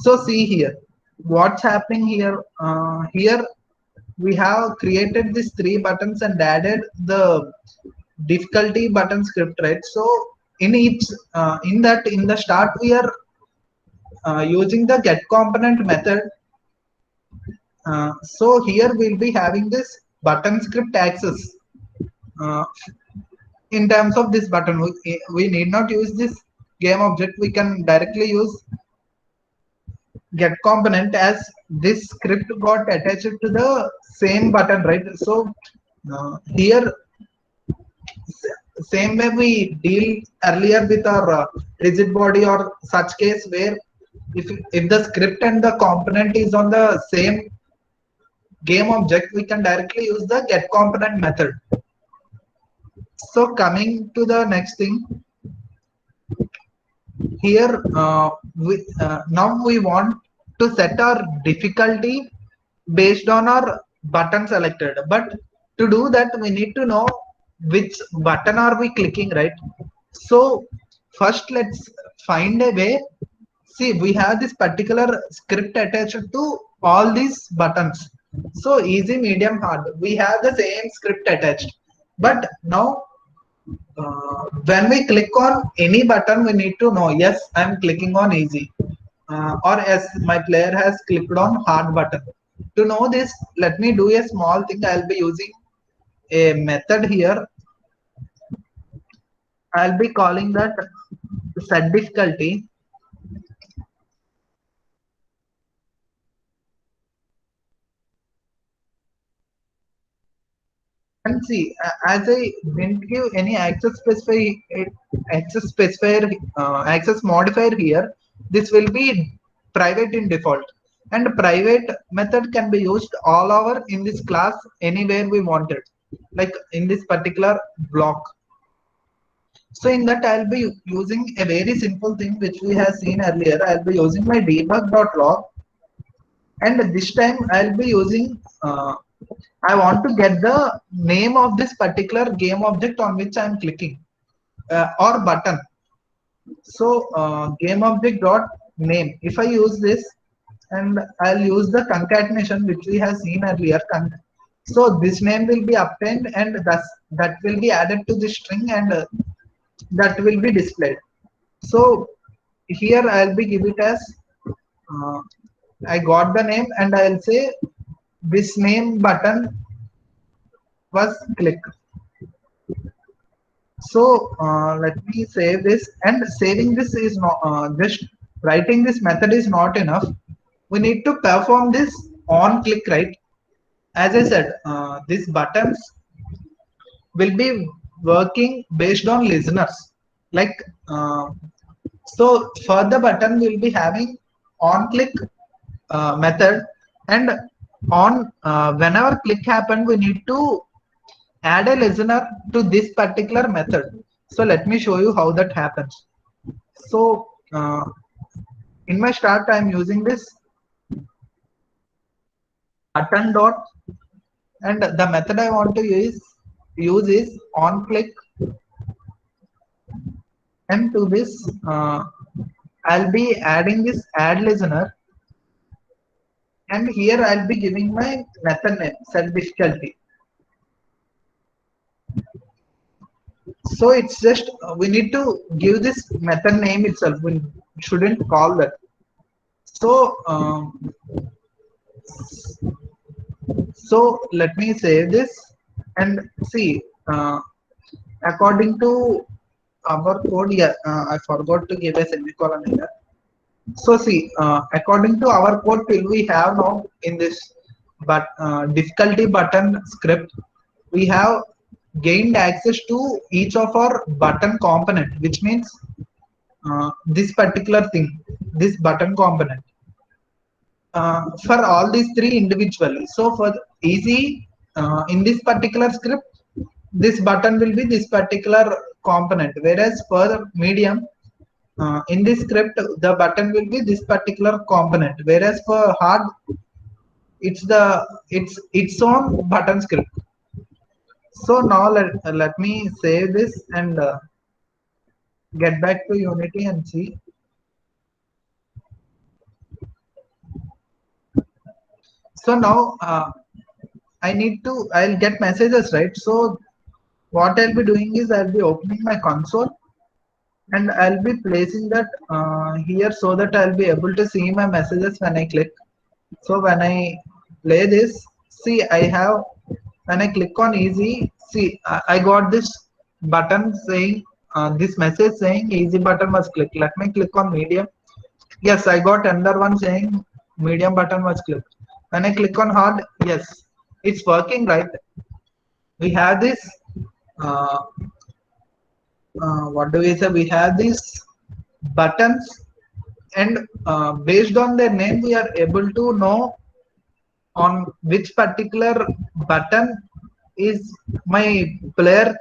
So see here, what's happening here. Here we have created these three buttons and added the difficulty button script, right? So in each in the start we are using the get component method. So here we'll be having this button script access. uh, in terms of this button, we need not use this game object. We can directly use get component, as this script got attached to the same button, right? So here, same way we deal earlier with our rigid body or such case, where if the script and the component is on the same game object, we can directly use the get component method. So coming to the next thing, here now we want to set our difficulty based on our button selected, but to do that we need to know which button are we clicking, right? So first let's find a way. See, we have this particular script attached to all these buttons. So easy, medium, hard, we have the same script attached. But now when we click on any button, we need to know, yes, I'm clicking on easy, or yes, my player has clicked on hard button. To know this, let me do a small thing. I'll be using a method here. I'll be calling that set difficulty. And see, as I didn't give any access modifier here, this will be private in default. And private method can be used all over in this class anywhere we wanted, like in this particular block. So in that, I'll be using a very simple thing which we have seen earlier. I'll be using my debug.log, and this time I'll be using I want to get the name of this particular game object on which I'm clicking, or button. So game object dot name. If I use this, and I'll use the concatenation which we have seen earlier. So this name will be obtained, and that will be added to the string, and that will be displayed. So here I'll be give it as I got the name, and I'll say this name button was clicked. So let me save this, and saving this is not just writing this method is not enough. We need to perform this on click, right? As I said, these buttons will be working based on listeners. Like so, for the button we'll be having on click method, and on whenever click happen, we need to add a listener to this particular method. So let me show you how that happens. So in my start, I'm using this button dot, and the method I want to use is on click, and to this I'll be adding this add listener, and here I'll be giving my method name set difficulty. So it's just we need to give this method name itself. We shouldn't call that. So so let me save this and see. According to our code, yeah, I forgot to give a semicolon here. So see, according to our code, till we have now in this difficulty button script, we have gained access to each of our button component, which means this particular thing, this button component, for all these three individually. So for easy, in this particular script, this button will be this particular component, whereas for the medium, in this script, the button will be this particular component, whereas for hard, it's its own button script. So now let me save this and get back to Unity and see. So now I'll get messages, right? So what I'll be doing is I'll be opening my console and I'll be placing that here so that I'll be able to see my messages when I click. So when I play this, see I have, when I click on easy, see I got this button saying, this message saying easy button was clicked. Let me click on medium. Yes, I got another one saying medium button was clicked. When I click on hard, yes, it's working, right? We have this, what do we say? We have these buttons, and based on their name, we are able to know on which particular button is my player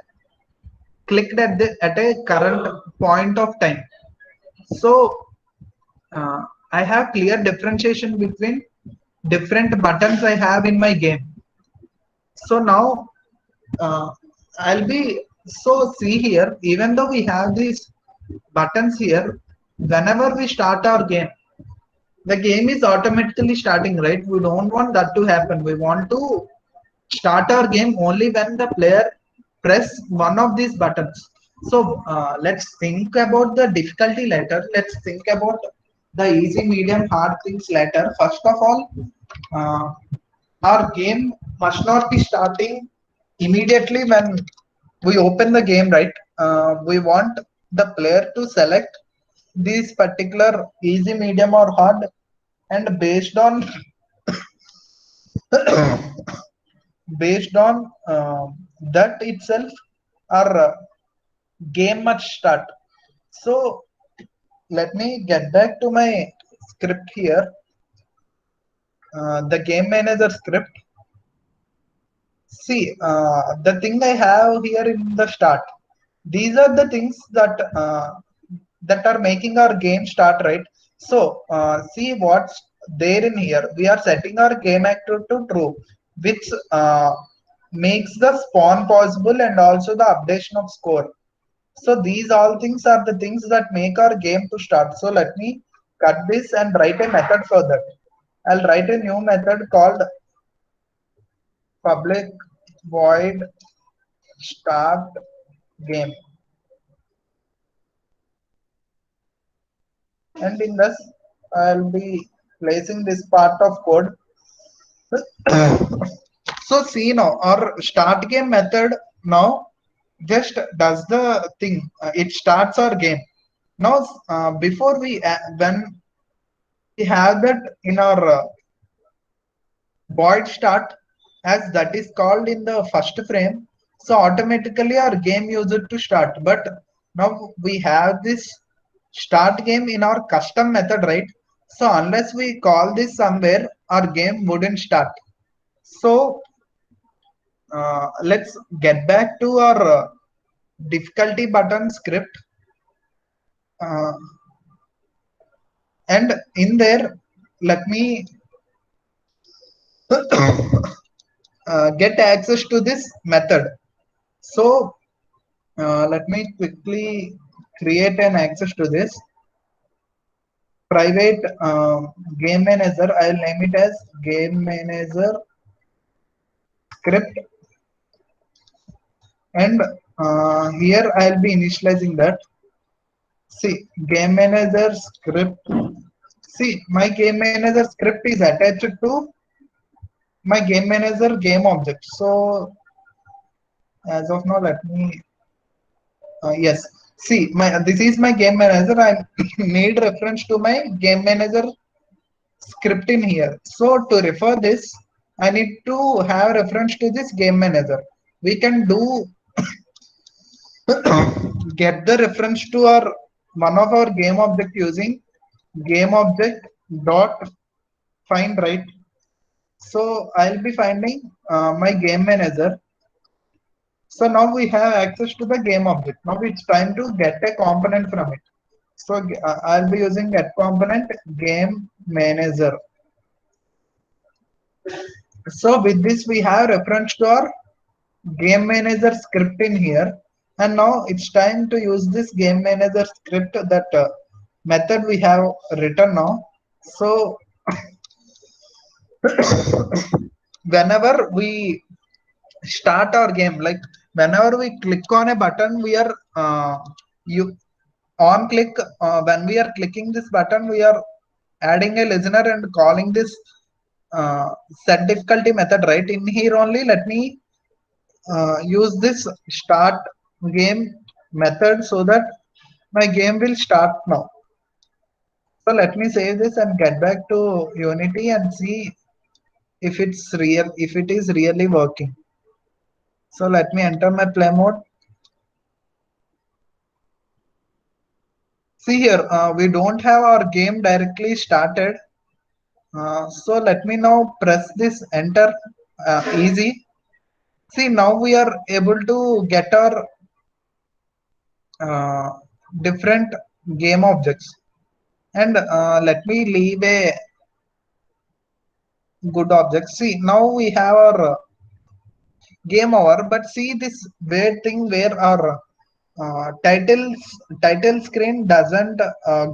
clicked at a current point of time. So I have clear differentiation between different buttons I have in my game. So now I'll be, so see here, even though we have these buttons here, whenever we start our game, the game is automatically starting, right? We don't want that to happen. We want to start our game only when the player press one of these buttons. So let's think about the difficulty later. Let's think about the easy, medium, hard things later. First of all, uh, our game must not be starting immediately when we open the game, right? We want the player to select this particular easy, medium, or hard, and based on that itself, our game must start. So let me get back to my script here, the game manager script. See, the thing I have here in the start, these are the things that are making our game start, right? So see what's there in here. We are setting our game actor to true, which makes the spawn possible and also the updation of score. So these all things are the things that make our game to start. So let me cut this and write a method for that. I'll write a new method called public void start game. And in this, I'll be placing this part of code. So see now, our start game method now just does the thing. It starts our game. Now, before we, when we have that in our void start, as that is called in the first frame, so automatically our game used to start. But now we have this start game in our custom method, right? So unless we call this somewhere, our game wouldn't start. So let's get back to our difficulty button script, and in there let me get access to this method. So let me quickly create an access to this private game manager. I'll name it as game manager script, and here I'll be initializing that. See, game manager script. See, my game manager script is attached to my game manager game object. So as of now, let me, yes. See, this is my game manager. I need reference to my game manager script in here. So to refer this, I need to have reference to this game manager. We can do get the reference to our one of our game object using game object dot find, right? So I'll be finding my game manager. So now we have access to the game object. Now it's time to get a component from it. So I'll be using get component game manager. So with this we have reference to our game manager script in here, and now it's time to use this game manager script, that method we have written now. So whenever we start our game, like whenever we click on a button, we are you on click when we are clicking this button, we are adding a listener and calling this uh, set difficulty method, right? In here only, let me use this start game method so that my game will start now. So let me save this and get back to Unity and see if it's real, if it is really working. So let me enter my play mode. See here, we don't have our game directly started. So let me now press this enter easy. See, now we are able to get our uh, different game objects. And let me leave a good object. See, now we have our game over, but see this weird thing where our title screen doesn't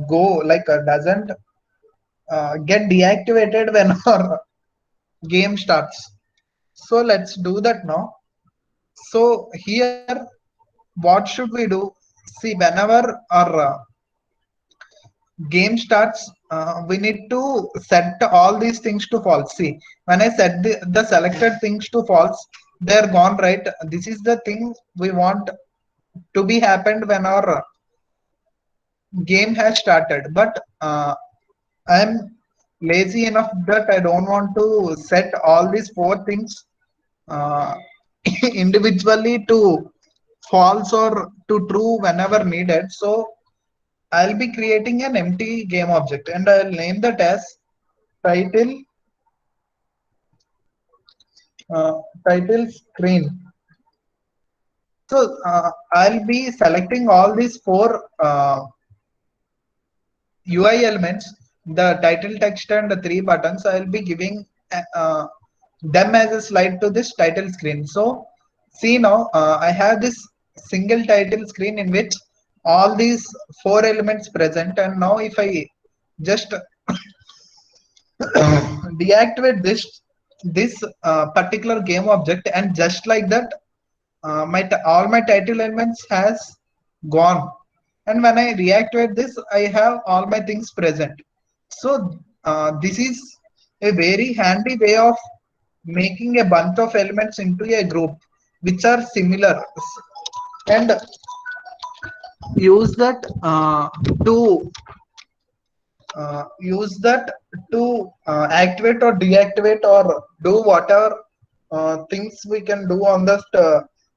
go, like doesn't get deactivated when our game starts. So let's do that now. So here, what should we do? See, whenever our game starts, we need to set all these things to false. See, when I set the selected things to false, they're gone, right? This is the thing we want to be happened when our game has started. But I'm lazy enough that I don't want to set all these four things uh, individually to false or to true whenever needed. So I'll be creating an empty game object and I'll name that as title uh, title screen. So I'll be selecting all these four UI elements, the title text and the three buttons. I'll be giving them as a slide to this title screen. So see now, I have this single title screen in which all these four elements present, and now if I just deactivate this particular game object, and just like that all my title elements has gone, and when I reactivate this I have all my things present. So this is a very handy way of making a bunch of elements into a group which are similar, and use that to use that to activate or deactivate or do whatever things we can do on this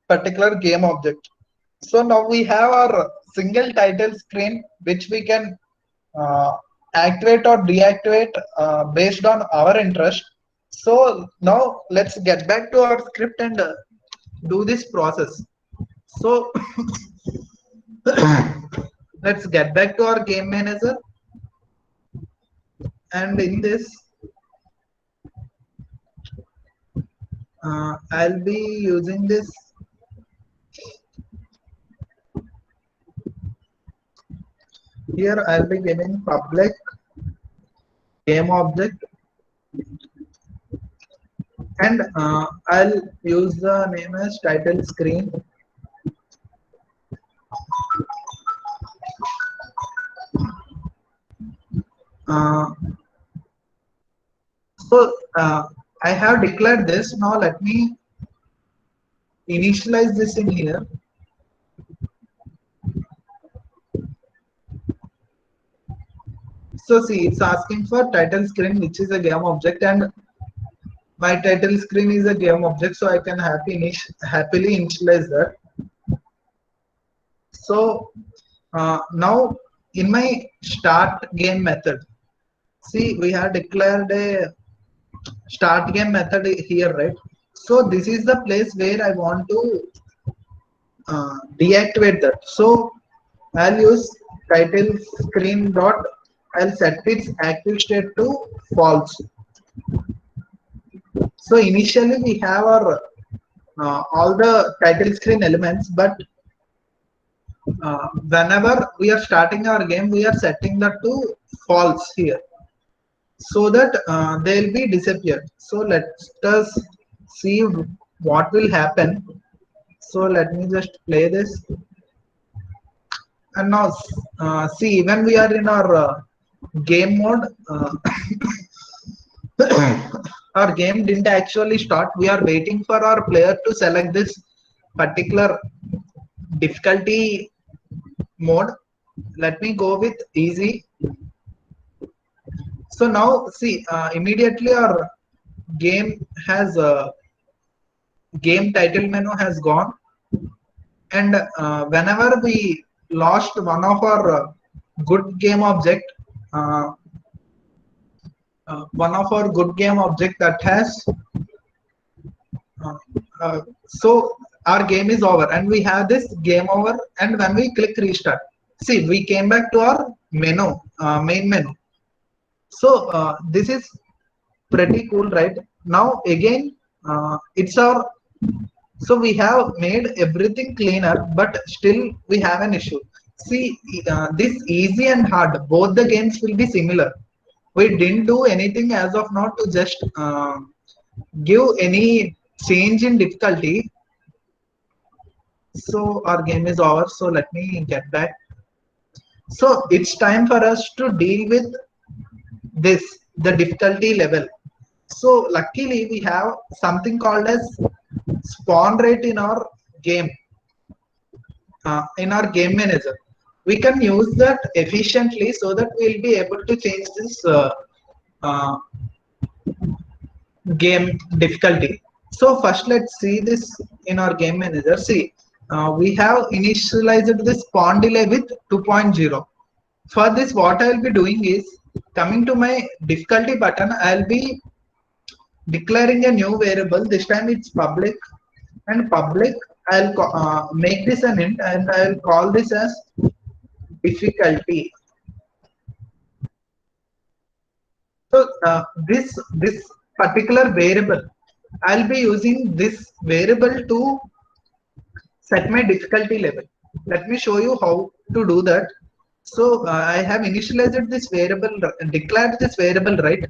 particular game object. So now we have our single title screen which we can uh, activate or deactivate based on our interest. So now let's get back to our script and do this process. So let's get back to our game manager, and in this I'll be using this here. I'll be giving public game object, and I'll use the name as title screen. Uh, so I have declared this. Now let me initialize this in here. So see, it's asking for title screen, which is a game object, and My title screen is a game object, so I can happily initialize that. So now in my start game method, see we have declared a start game method here, right? So this is the place where I want to deactivate that. So I'll use title screen dot. I'll set its active state to false. So initially we have our all the title screen elements, but whenever we are starting our game, we are setting that to false here, so that they'll be disappeared. So let us see what will happen. So let me just play this. And now see, when we are in our game mode, our game didn't actually start. We are waiting for our player to select this particular difficulty mode. Let me go with easy. So now see, immediately our game has game title menu has gone, and whenever we lost one of our good game object, uh, one of our good game object that has uh, so our game is over and we have this game over, and when we click restart, see we came back to our menu, main menu. So this is pretty cool, right? Now again, it's our, so we have made everything cleaner, but still we have an issue. See, this easy and hard, both the games will be similar. We didn't do anything as of now to just give any change in difficulty. So our game is over. So let me get back. So it's time for us to deal with this, the difficulty level. So luckily we have something called as spawn rate in our game, in our game manager. We can use that efficiently so that we'll be able to change this uh, game difficulty. So first let's see this in our game manager. See, we have initialized the spawn delay with 2.0. For this, what I'll be doing is coming to my difficulty button, I'll be declaring a new variable. This time it's public, and public I'll make this an int, and I'll call this as difficulty. So this particular variable, I'll be using this variable to set my difficulty level. Let me show you how to do that. So I have initialized this variable, declared this variable, right?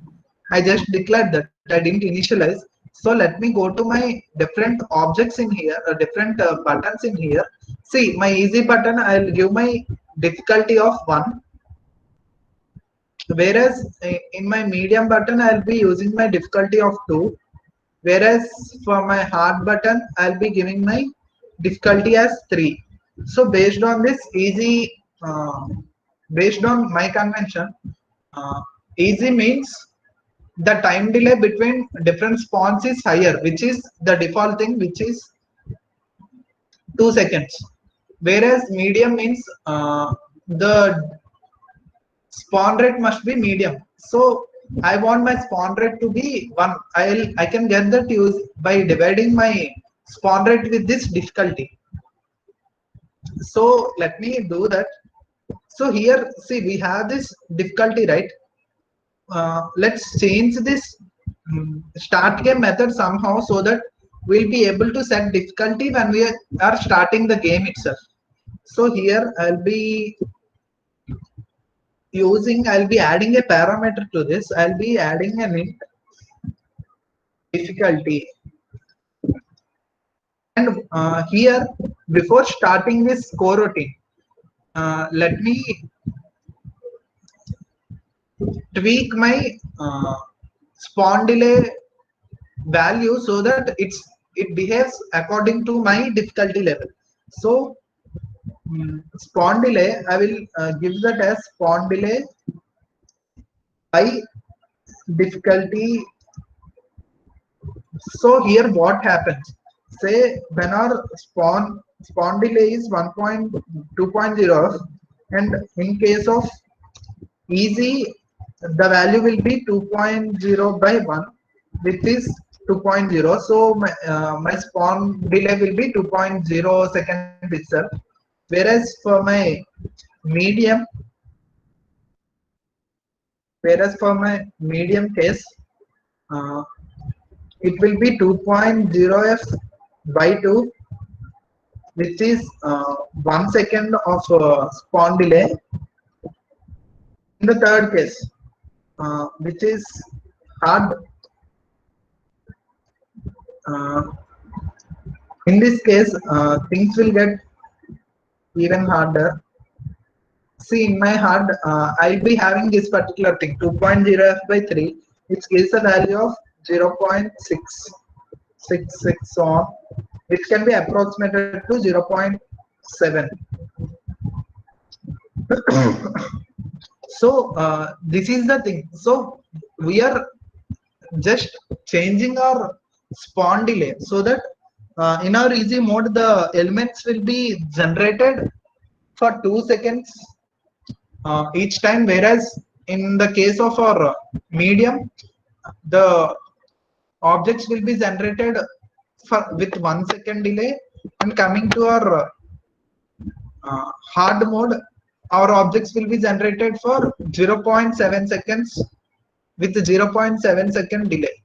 I just declared that, I didn't initialize. So let me go to my different objects in here, different buttons in here. See, my easy button, I'll give my difficulty of 1. Whereas in my medium button, I'll be using my difficulty of 2. Whereas for my hard button, I'll be giving my difficulty as 3. So based on this easy, based on my convention, uh, easy means the time delay between different spawns is higher, which is the default thing, which is 2 seconds. Whereas medium means the spawn rate must be medium. So I want my spawn rate to be 1. I can get that use by dividing my spawn rate with this difficulty. So let me do that. So here, see, we have this difficulty, right? Let's change this start game method somehow so that we'll be able to set difficulty when we are starting the game itself. So here I'll be adding a parameter to this. I'll be adding an int difficulty. And here, before starting this coroutine, let me tweak my spawn delay value so that it behaves according to my difficulty level. So spawn delay, I will give that as spawn delay by difficulty So here what happens? Say when our spawn delay is 1.2.0, and in case of easy, the value will be 2.0 by 1, which is 2.0. So my spawn delay will be 2.0 seconds itself. Whereas for my medium, case, uh, it will be 2.0f by 2, which is 1 second of spawn delay. In the third case, which is hard, uh, in this case, things will get even harder. See, in my hard, I'll be having this particular thing 2.0f by 3, which gives a value of 0.666 on, which can be approximated to 0.7. So this is the thing. So we are just changing our spawn delay so that in our easy mode the elements will be generated for 2 seconds each time, whereas in the case of our medium, the objects will be generated with 1 second delay, and coming to our hard mode, our objects will be generated for 0.7 seconds with 0.7 second delay.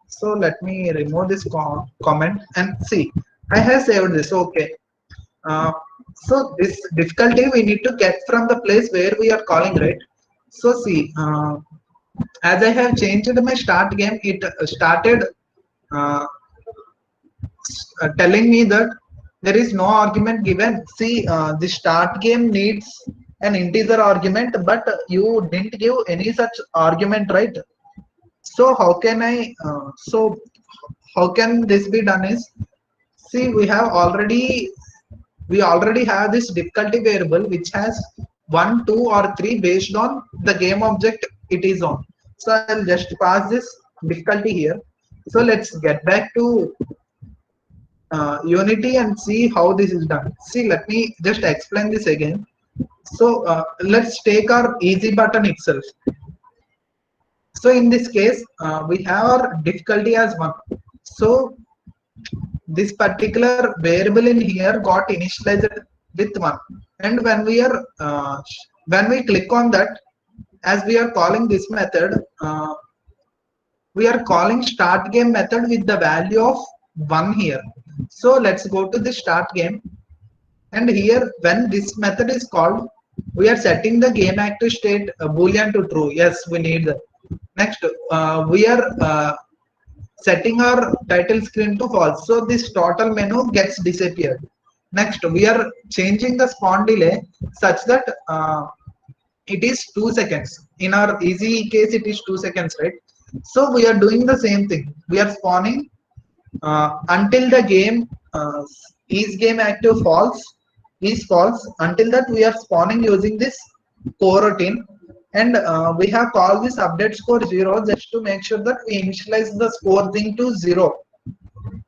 So let me remove this comment and see. I have saved this. Okay. So this difficulty we need to get from the place where we are calling, right? So see, as I have changed my start game, it started uh, telling me that there is no argument given. See, the start game needs an integer argument, but you didn't give any such argument, right? So how can I? How can this be done? Is, see, we already have this difficulty variable which has 1, 2, or 3 based on the game object it is on. So I'll just pass this difficulty here. So let's get back to Unity and see how this is done. See, let me just explain this again. So let's take our easy button itself. So in this case, we have our difficulty as 1. So this particular variable in here got initialized with 1, and when we click on that, as we are calling this method, we are calling start game method with the value of 1 here. So let's go to the start game, and here when this method is called, we are setting the game active state boolean to true. Yes, we need that. Next, we are setting our title screen to false, so this total menu gets disappeared. Next, we are changing the spawn delay such that it is 2 seconds. In our easy case, it is 2 seconds, right? So we are doing the same thing. We are spawning until the game is game active false, is false. Until that, we are spawning using this coroutine, and we have called this update score 0 just to make sure that we initialize the score thing to 0.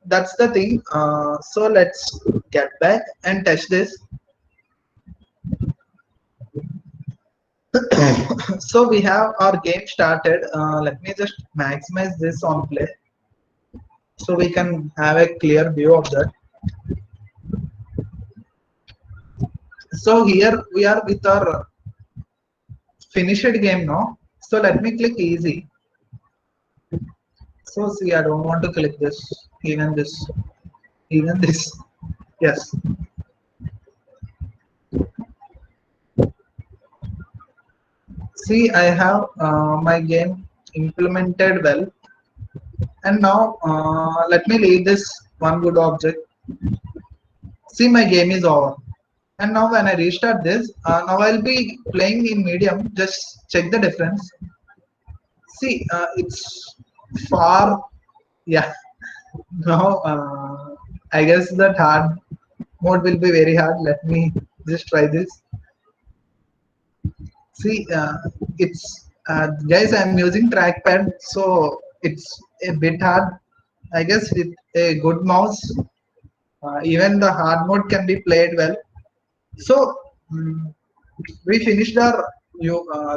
That's the thing. So let's get back and test this. So we have our game started. Let me just maximize this on play so we can have a clear view of that. So here we are with our finished game now. So let me click easy. So see, I don't want to click this, even this, even this. Yes. See, I have my game implemented well, and now let me leave this one good object. See, my game is over, and now when I restart this, now I'll be playing in medium. Just check the difference. See, it's far. Yeah. Now I guess that hard mode will be very hard. Let me just try this. See, it's guys, I'm using trackpad, so it's a bit hard. I guess with a good mouse, even the hard mode can be played well. So we finished our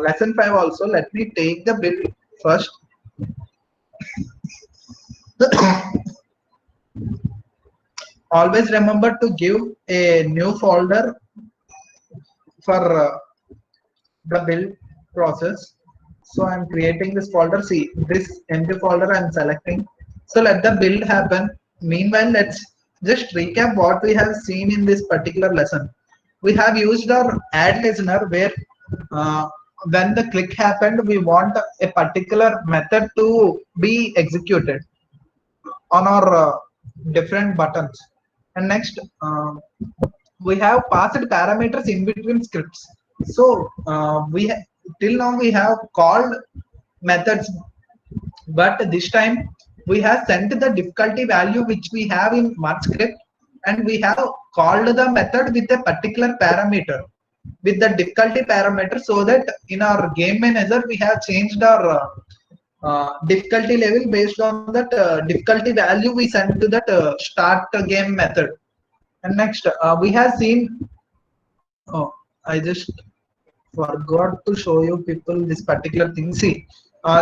lesson 5 also. Let me take the build first. Always remember to give a new folder for the build process. So I'm creating this folder. See this empty folder I'm selecting. So let the build happen. Meanwhile, let's just recap what we have seen in this particular lesson. We have used our add listener where when the click happened, we want a particular method to be executed on our different buttons. And next, we have passed parameters in between scripts. So till now we have called methods, but this time we have sent the difficulty value which we have in one script, and we have called the method with a particular parameter, with the difficulty parameter, so that in our game manager we have changed our difficulty level based on that difficulty value we sent to that start game method. And next, we have seen. Oh, I just forgot to show you people this particular thing. See,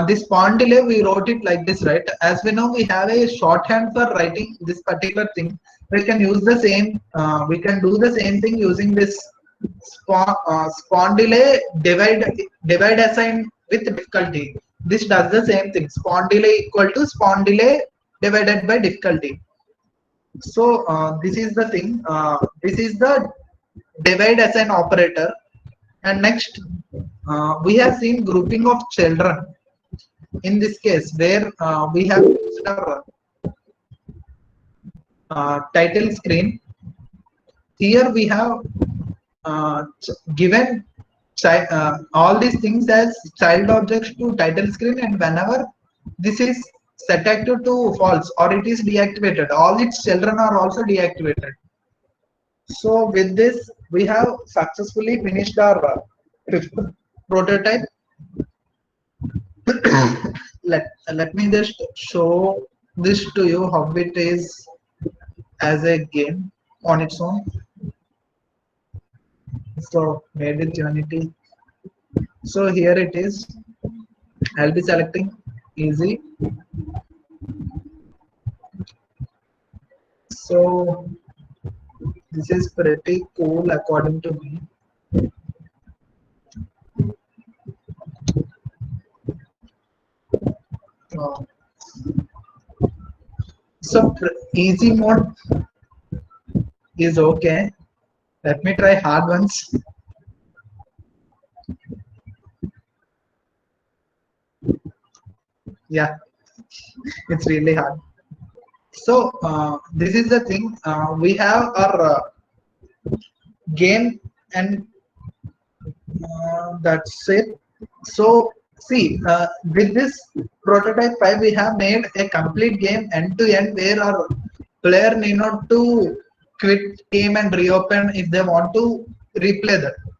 this pawn delay we wrote it like this, right? As we know, we have a shorthand for writing this particular thing. We can use the same. We can do the same thing using this spawn delay divide assign with difficulty. This does the same thing. Spawn delay equal to spawn delay divided by difficulty. So this is the thing. This is the divide as an operator. And next, we have seen grouping of children. In this case, where we have used our title screen. Here we have given all these things as child objects to title screen, and whenever this is set active to false or it is deactivated, all its children are also deactivated. So with this, we have successfully finished our fifth prototype. let me just show this to you how it is as a game on its own. So made with Unity. So here it is. I'll be selecting easy. So this is pretty cool according to me. So easy mode is okay. Let me try hard ones. Yeah, it's really hard. So this is the thing. We have our game, and that's it. So see, with this prototype 5, we have made a complete game end to end, where our player need not to quit game and reopen if they want to replay that.